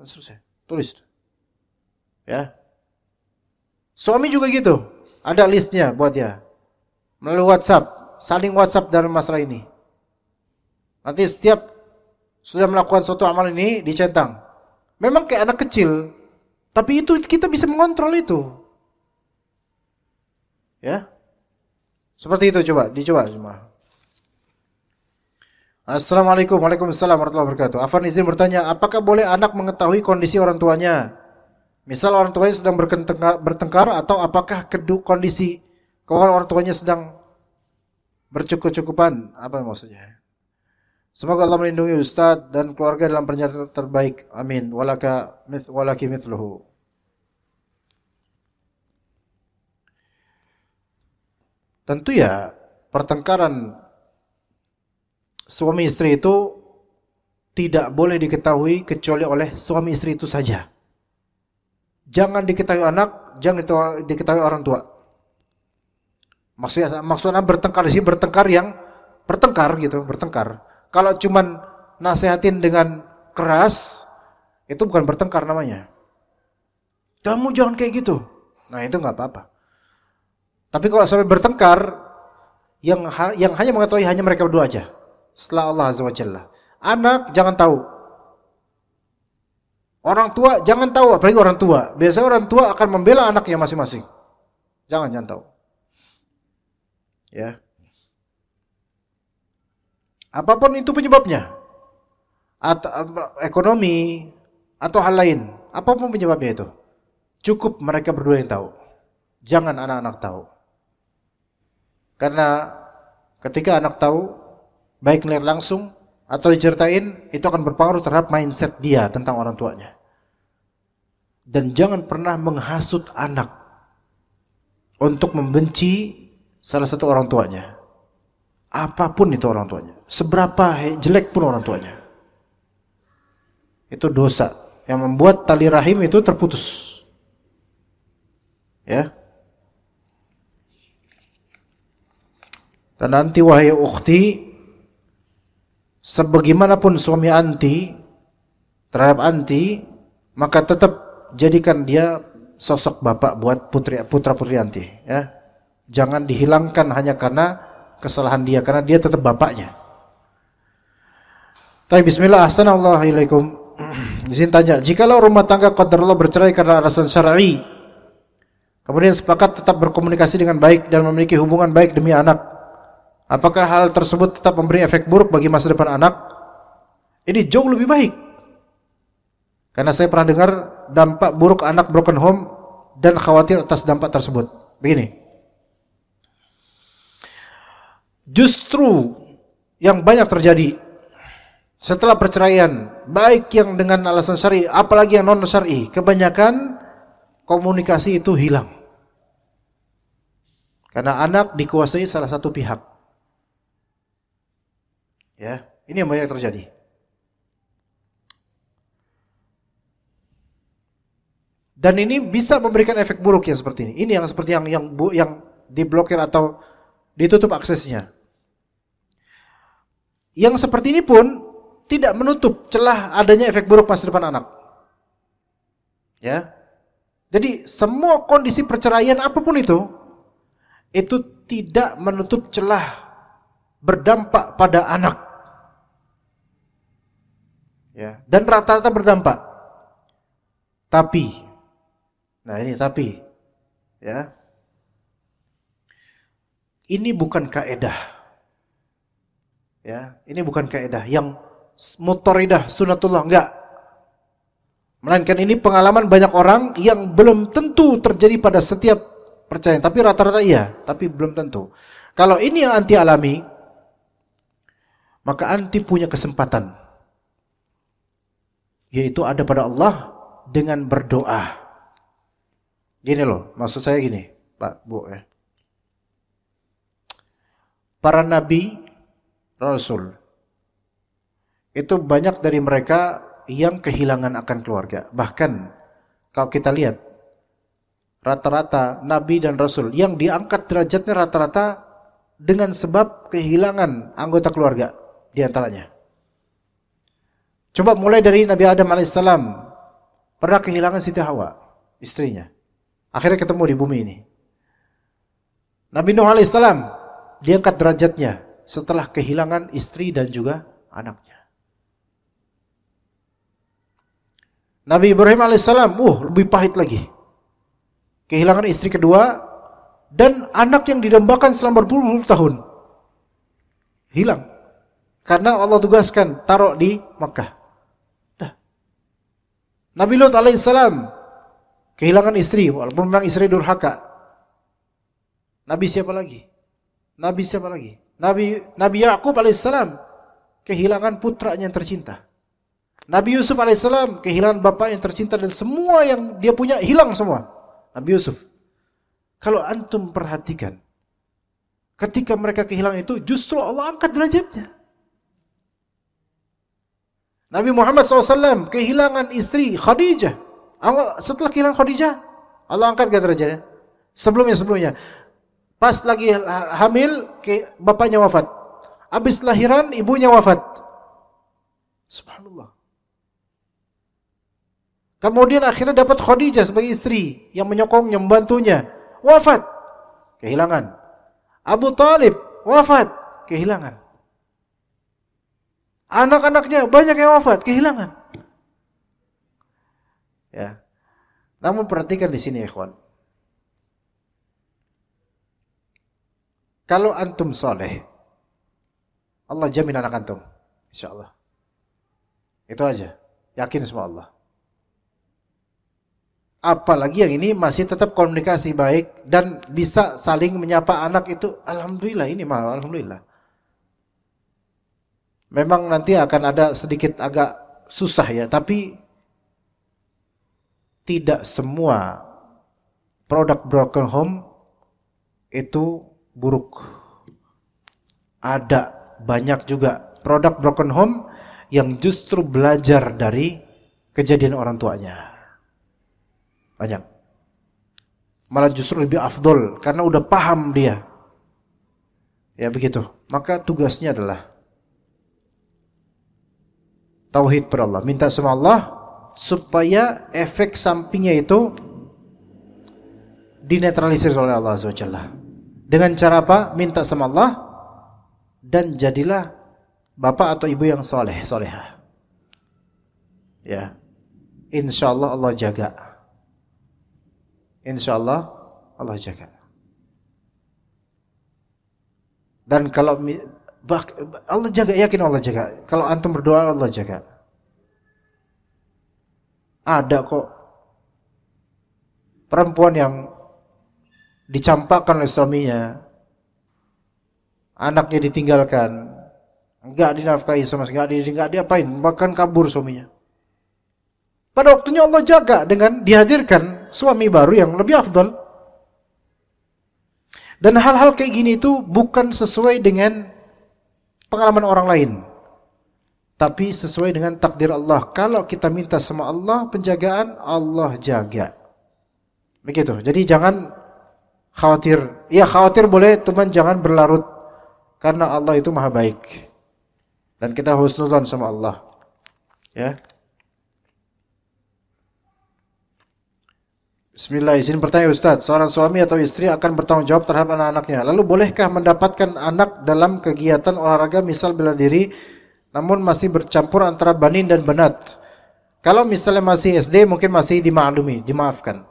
selesai. Tulis. Ya. Suami juga gitu, ada listnya buat dia. Melalui WhatsApp, saling WhatsApp dalam masalah ini. Nanti setiap sudah melakukan suatu amal ini dicentang. Memang kayak anak kecil, tapi itu kita bisa mengontrol itu. Ya. Seperti itu dicoba semua. Assalamualaikum, waalaikumsalam warahmatullahi wabarakatuh. Afan izin bertanya, apakah boleh anak mengetahui kondisi orang tuanya? Misal orang tuanya sedang bertengkar atau apakah kondisi keuangan orang tuanya sedang bercukup-cukupan? Apa maksudnya? Semoga Allah melindungi Ustaz dan keluarga dalam perjalanan terbaik. Amin. Walaki mithluhu. Tentu ya, pertengkaran suami istri itu tidak boleh diketahui kecuali oleh suami istri itu saja. Jangan diketahui anak, jangan diketahui orang tua. Maksudnya bertengkar sih, bertengkar gitu, bertengkar. Kalau cuman nasehatin dengan keras, itu bukan bertengkar namanya. Kamu jangan kayak gitu. Nah, itu nggak apa-apa. Tapi kalau sampai bertengkar, yang hanya mengetahui hanya mereka berdua aja. Setelah Allah Azza wa Jalla. Anak jangan tahu. Orang tua jangan tahu, apalagi orang tua. Biasanya orang tua akan membela anaknya masing-masing. Jangan tahu. Ya. Apapun itu penyebabnya, atau ekonomi atau hal lain, apapun penyebabnya itu, cukup mereka berdua yang tahu. Jangan anak-anak tahu. Karena ketika anak tahu, baik ngeliat langsung atau diceritain, itu akan berpengaruh terhadap mindset dia tentang orang tuanya. Dan jangan pernah menghasut anak untuk membenci salah satu orang tuanya. Apapun itu orang tuanya, seberapa jelek pun orang tuanya, itu dosa yang membuat tali rahim itu terputus. Ya. Dan nanti wahai ukhti, sebagaimanapun suami anti terhadap anti, maka tetap jadikan dia sosok bapak buat putra-putri anti, ya. Jangan dihilangkan hanya karena kesalahan dia, karena dia tetap bapaknya. Tapi bismillah, ahsanallahu ilaikum. Izin tanya, jikalau rumah tangga qadarullah bercerai karena alasan syar'i, kemudian sepakat tetap berkomunikasi dengan baik dan memiliki hubungan baik demi anak, apakah hal tersebut tetap memberi efek buruk bagi masa depan anak? Ini jauh lebih baik. Karena saya pernah dengar dampak buruk anak broken home dan khawatir atas dampak tersebut. Begini. Justru yang banyak terjadi setelah perceraian, baik yang dengan alasan syar'i, apalagi yang non syar'i, kebanyakan komunikasi itu hilang. Karena anak dikuasai salah satu pihak. Ya, ini yang banyak terjadi. Dan ini bisa memberikan efek buruk yang seperti ini. Ini yang seperti yang diblokir atau ditutup aksesnya. Yang seperti ini pun tidak menutup celah adanya efek buruk masa depan anak. Ya. Jadi semua kondisi perceraian apapun itu tidak menutup celah berdampak pada anak. Ya, dan rata-rata berdampak. Tapi ya. Ini bukan kaedah. Ya, ini bukan kaedah yang mutoridah sunatullah, enggak. Melainkan ini pengalaman banyak orang yang belum tentu terjadi pada setiap perceraian, tapi rata-rata iya, tapi belum tentu. Kalau ini yang anti alami, maka anti punya kesempatan, yaitu ada pada Allah dengan berdoa. Gini loh, maksud saya gini, Pak, Bu, ya. Para nabi, rasul, itu banyak dari mereka yang kehilangan akan keluarga. Bahkan kalau kita lihat rata-rata nabi dan rasul yang diangkat derajatnya rata-rata dengan sebab kehilangan anggota keluarga di antaranya. Coba mulai dari Nabi Adam alaihissalam, pernah kehilangan Siti Hawa, istrinya. Akhirnya ketemu di bumi ini. Nabi Nuh alaihissalam diangkat derajatnya setelah kehilangan istri dan juga anaknya. Nabi Ibrahim alaihissalam, lebih pahit lagi. Kehilangan istri kedua dan anak yang didambakan selama berpuluh-puluh tahun. Hilang. Karena Allah tugaskan taruh di Makkah. Dah. Nabi Lut alaihissalam kehilangan istri, walaupun memang istri durhaka. Nabi siapa lagi? Nabi Yakub alaihissalam kehilangan putranya yang tercinta. Nabi Yusuf alaihissalam kehilangan bapak yang tercinta dan semua yang dia punya hilang semua. Nabi Yusuf. Kalau antum perhatikan, ketika mereka kehilangan itu, justru Allah angkat derajatnya. Nabi Muhammad SAW kehilangan istri Khadijah. Setelah kehilangan Khadijah, Allah angkat derajatnya. Sebelumnya. Pas lagi hamil, bapaknya wafat. Habis lahiran, ibunya wafat. Subhanallah. Kemudian akhirnya dapat Khadijah sebagai istri yang menyokongnya, membantunya. Wafat. Kehilangan. Abu Talib wafat. Kehilangan. Anak-anaknya banyak yang wafat. Kehilangan. Ya. Namun perhatikan di sini, ikhwan. Kalau antum soleh, Allah jamin anak antum. InsyaAllah. Itu aja. Yakin sama Allah. Apalagi yang ini masih tetap komunikasi baik dan bisa saling menyapa anak itu, alhamdulillah, ini malah alhamdulillah. memang nanti akan ada sedikit agak susah ya, tapi tidak semua produk broken home itu buruk. Ada banyak juga produk broken home yang justru belajar dari kejadian orang tuanya. Banyak. Malah justru lebih afdol karena udah paham dia. Ya begitu. Maka tugasnya adalah tauhid per Allah, minta sama Allah supaya efek sampingnya itu dinetralisir oleh Allah Azza wa Jalla. Dengan cara apa? Minta sama Allah dan jadilah bapak atau ibu yang soleh, solehah. Ya, insya Allah Allah jaga. Insya Allah Allah jaga. Dan kalau Allah jaga, yakin Allah jaga. Kalau antum berdoa Allah jaga. Ada kok perempuan yang dicampakkan oleh suaminya, anaknya ditinggalkan, enggak dinafkahi sama sekali, enggak diapain, bahkan kabur suaminya. Pada waktunya Allah jaga dengan dihadirkan suami baru yang lebih afdal. Dan hal-hal kayak gini itu bukan sesuai dengan pengalaman orang lain, tapi sesuai dengan takdir Allah. Kalau kita minta sama Allah penjagaan, Allah jaga. Begitu. Jadi jangan khawatir. Ya khawatir boleh, teman, jangan berlarut. Karena Allah itu maha baik. Dan kita husnudzon sama Allah. Ya. Bismillah, izin bertanya Ustaz, seorang suami atau istri akan bertanggung jawab terhadap anak-anaknya. Lalu bolehkah mendapatkan anak dalam kegiatan olahraga misal bela diri, namun masih bercampur antara banin dan banat? Kalau misalnya masih SD mungkin masih dimaklumi, dimaafkan.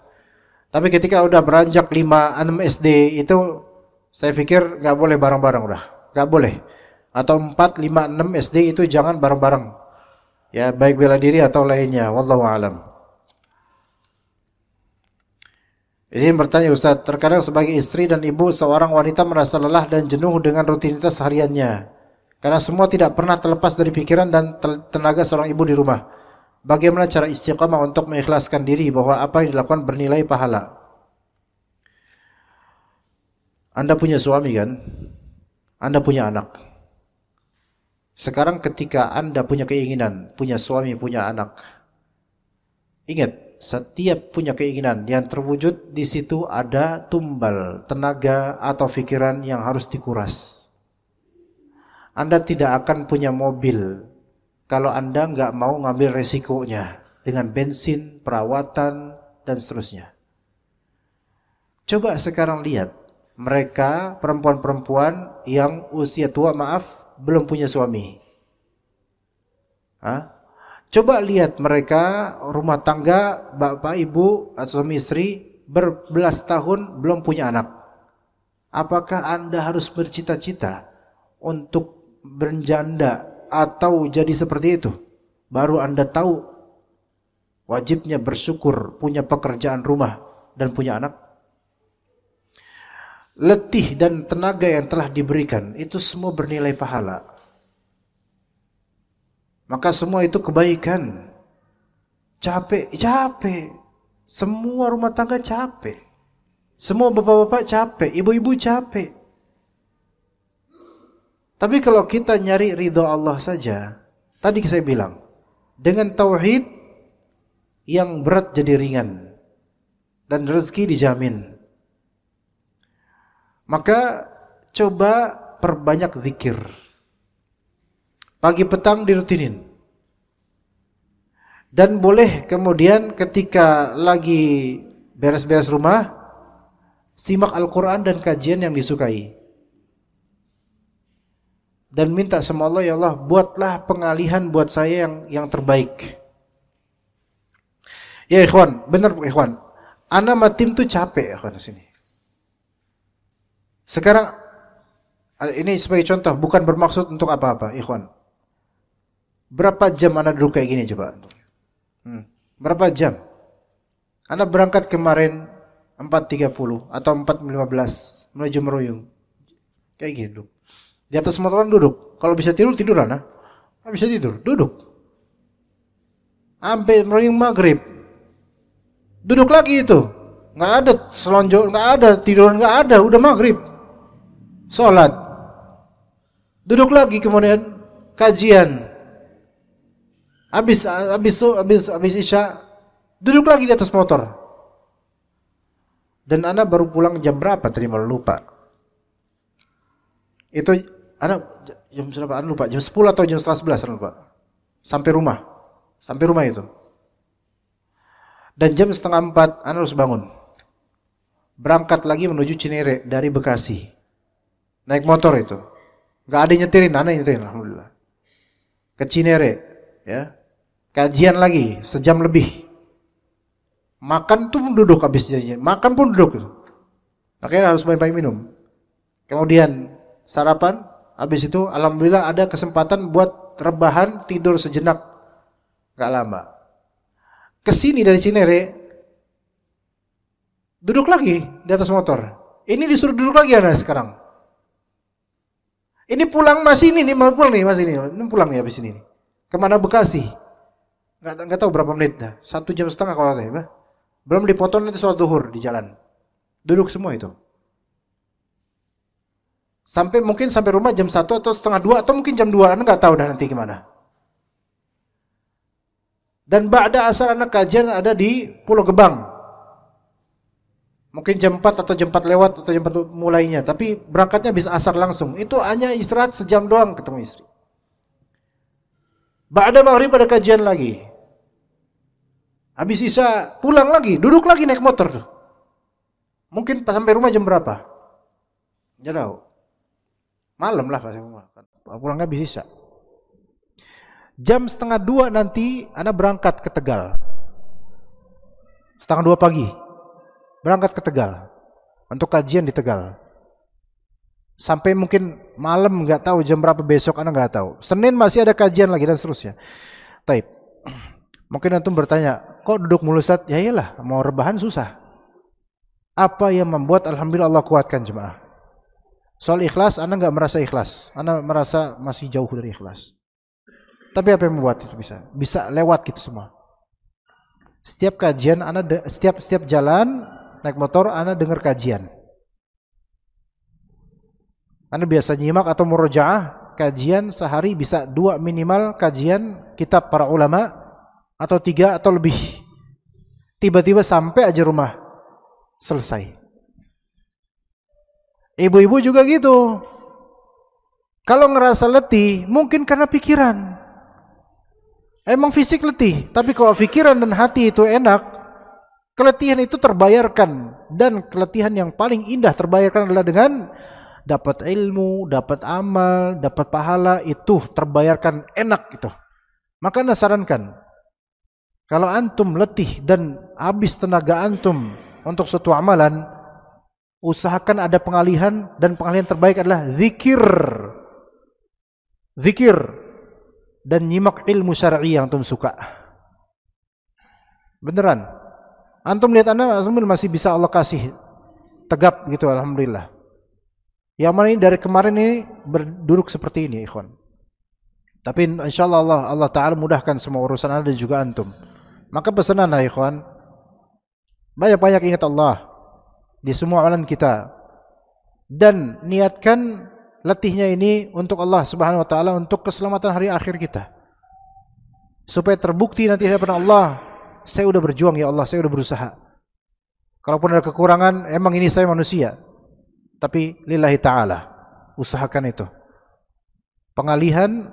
Tapi ketika udah beranjak 5-6 SD itu saya pikir nggak boleh bareng-bareng udah, nggak boleh. Atau 4, 5, 6 SD itu jangan bareng-bareng. Ya baik bela diri atau lainnya. Wallahu a'lam. Izin bertanya Ustaz, terkadang sebagai istri dan ibu seorang wanita merasa lelah dan jenuh dengan rutinitas hariannya. Karena semua tidak pernah terlepas dari pikiran dan tenaga seorang ibu di rumah. Bagaimana cara istiqamah untuk mengikhlaskan diri bahwa apa yang dilakukan bernilai pahala? Anda punya suami kan? Anda punya anak. Sekarang ketika Anda punya keinginan, punya suami, punya anak, ingat, setiap punya keinginan yang terwujud di situ ada tumbal, tenaga atau pikiran yang harus dikuras. Anda tidak akan punya mobil kalau Anda nggak mau ngambil resikonya dengan bensin, perawatan dan seterusnya. Coba sekarang lihat mereka perempuan-perempuan yang usia tua, maaf, belum punya suami. Hah? Coba lihat mereka rumah tangga, bapak ibu atau suami istri berbelas tahun belum punya anak. Apakah Anda harus bercita-cita untuk berjanda atau jadi seperti itu? Baru Anda tahu wajibnya bersyukur punya pekerjaan rumah dan punya anak. Letih dan tenaga yang telah diberikan itu semua bernilai pahala. Maka semua itu kebaikan. Capek. Semua rumah tangga capek. Semua bapak-bapak capek, ibu-ibu capek. Tapi kalau kita nyari ridho Allah saja, tadi saya bilang, dengan tauhid yang berat jadi ringan dan rezeki dijamin. Maka coba perbanyak zikir. Pagi petang dirutinin. Dan boleh kemudian ketika lagi beres-beres rumah, simak Al-Quran dan kajian yang disukai. Dan minta sama Allah, ya Allah, buatlah pengalihan buat saya yang terbaik. Ya ikhwan, benar ikhwan. Ana sama tim tuh capek ikhwan sini. Sekarang ini sebagai contoh, bukan bermaksud untuk apa-apa, ikhwan. Berapa jam Anda duduk kayak gini coba? Berapa jam? Anda berangkat kemarin 4.30 atau 4.15 menuju Meruyung. Kayak gitu. Di atas motoran duduk. Kalau bisa tidur, tidur Anda. Nggak bisa tidur, duduk. Sampai maghrib. Duduk lagi itu. Nggak ada selonjor, nggak ada tiduran, nggak ada. Udah maghrib. Sholat. Duduk lagi, kemudian kajian. Habis isya, duduk lagi di atas motor. Dan anak baru pulang jam berapa tadi, malah lupa. Itu anak jam berapa? Anak lupa, jam 10 atau jam setengah 11, anak lupa. Sampai rumah itu. Dan jam setengah 4 anak harus bangun. Berangkat lagi menuju Cinere dari Bekasi. Naik motor itu. Gak ada nyetirin, anak nyetirin, alhamdulillah. Ke Cinere, ya. Kajian lagi sejam lebih. Makan tuh duduk habis jadinya. Makan pun duduk. Akhirnya harus banyak-banyak minum. Kemudian sarapan, habis itu alhamdulillah ada kesempatan buat rebahan, tidur sejenak. Gak lama. Kesini dari Cinere, duduk lagi di atas motor. Ini disuruh duduk lagi anak sekarang. Ini pulang masih ini mau pulang nih, masih ini pulang nih habis ini. Kemana Bekasi? Nggak tahu berapa menit dah. 1,5 jam kalau ada ya. Belum dipotong nanti sholat duhur di jalan. Duduk semua itu. Mungkin sampai rumah jam 1 atau setengah 2 atau mungkin jam 2, anak nggak tahu dah nanti gimana. Dan ba'da asar anak kajian ada di Pulau Gebang. Mungkin jam 4 atau jam 4 lewat atau jam 4 mulainya, tapi berangkatnya bisa asar langsung. Itu hanya istirahat sejam doang ketemu istri. Ba'da maghrib ada kajian lagi. Habis isya pulang lagi, duduk lagi naik motor tuh. Mungkin sampai rumah jam berapa? Nggak tahu. Malam lah pas pulang habis isya. Jam setengah 2 nanti anak berangkat ke Tegal. Setengah 2 pagi. Berangkat ke Tegal. Untuk kajian di Tegal. Sampai mungkin malam, nggak tahu jam berapa besok, anak nggak tahu. Senin masih ada kajian lagi dan seterusnya. Taib. Mungkin antum bertanya, kok duduk mulu Ustaz? Ya iyalah, mau rebahan susah. Apa yang membuat alhamdulillah Allah kuatkan jemaah? Soal ikhlas, anak nggak merasa ikhlas. Anak merasa masih jauh dari ikhlas. Tapi apa yang membuat itu bisa? Bisa lewat gitu semua. Setiap kajian, anak setiap jalan naik motor, anak dengar kajian. Anak biasa nyimak atau murojaah kajian sehari bisa 2 minimal kajian kitab para ulama atau 3 atau lebih. Tiba-tiba sampai aja rumah selesai. Ibu-ibu juga gitu. Kalau ngerasa letih, mungkin karena pikiran. Emang fisik letih, tapi kalau pikiran dan hati itu enak, keletihan itu terbayarkan. Dan keletihan yang paling indah terbayarkan adalah dengan dapat ilmu, dapat amal, dapat pahala, itu terbayarkan enak gitu. Maka Anda sarankan, kalau antum letih dan habis tenaga antum untuk suatu amalan, usahakan ada pengalihan, dan pengalihan terbaik adalah zikir. Zikir dan nyimak ilmu syar'i yang antum suka. Beneran. Antum lihat anak masih bisa Allah kasih tegap gitu, alhamdulillah. Yang mana ini dari kemarin ini berduduk seperti ini, ikhwan. Tapi insyaallah Allah Ta'ala mudahkan semua urusan anda dan juga antum. Maka pesan anda, ikhwan, banyak-banyak ingat Allah di semua amalan kita. Dan niatkan letihnya ini untuk Allah Subhanahu wa taala, untuk keselamatan hari akhir kita. Supaya terbukti nanti di hadapan Allah, saya udah berjuang ya Allah, saya udah berusaha. Kalaupun ada kekurangan, emang ini saya manusia. Tapi lillahi ta'ala, usahakan itu. Pengalihan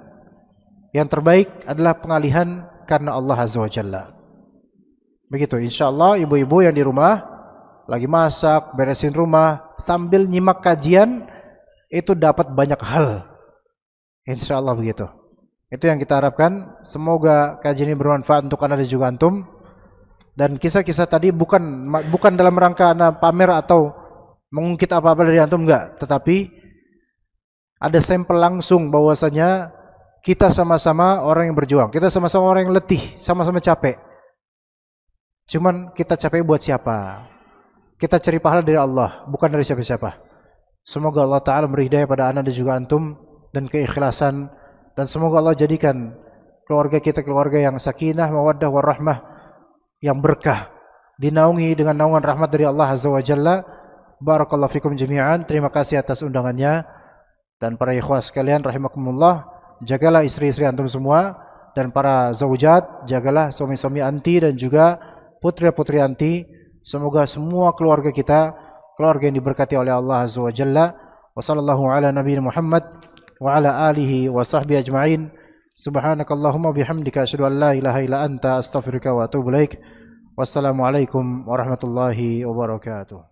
yang terbaik adalah pengalihan karena Allah Azza wa Jalla. Begitu, insyaallah ibu-ibu yang di rumah lagi masak, beresin rumah, sambil nyimak kajian, itu dapat banyak hal. Insyaallah begitu. Itu yang kita harapkan. Semoga kajian ini bermanfaat untuk anda dan juga antum. Dan kisah-kisah tadi bukan dalam rangka anda pamer atau mengungkit apa-apa dari antum, enggak. Tetapi ada sampel langsung bahwasanya kita sama-sama orang yang berjuang. Kita sama-sama orang yang letih, sama-sama capek. Cuman kita capek buat siapa? Kita cari pahala dari Allah, bukan dari siapa-siapa. Semoga Allah Ta'ala beri hidayah pada anda dan juga antum, dan keikhlasan dan semoga Allah jadikan keluarga kita keluarga yang sakinah, mawaddah, warahmah, yang berkah, dinaungi dengan naungan rahmat dari Allah Azza wa Jalla. Barakallahu fikum jami'an. Terima kasih atas undangannya. Dan para ikhwah sekalian rahimakumullah, jagalah istri-istri antum semua, dan para zaujat, jagalah suami-suami anti dan juga putri-putri anti. Semoga semua keluarga kita keluarga yang diberkati oleh Allah Azza wa Jalla. Wa sallallahu ala nabiyina Muhammad wa ala alihi wa sahbihi ajma'in. Subhanakallahumma bihamdika asyhadu an la ilaha illa anta astaghfiruka wa atubu ilaik. Wassalamualaikum warahmatullahi wabarakatuh.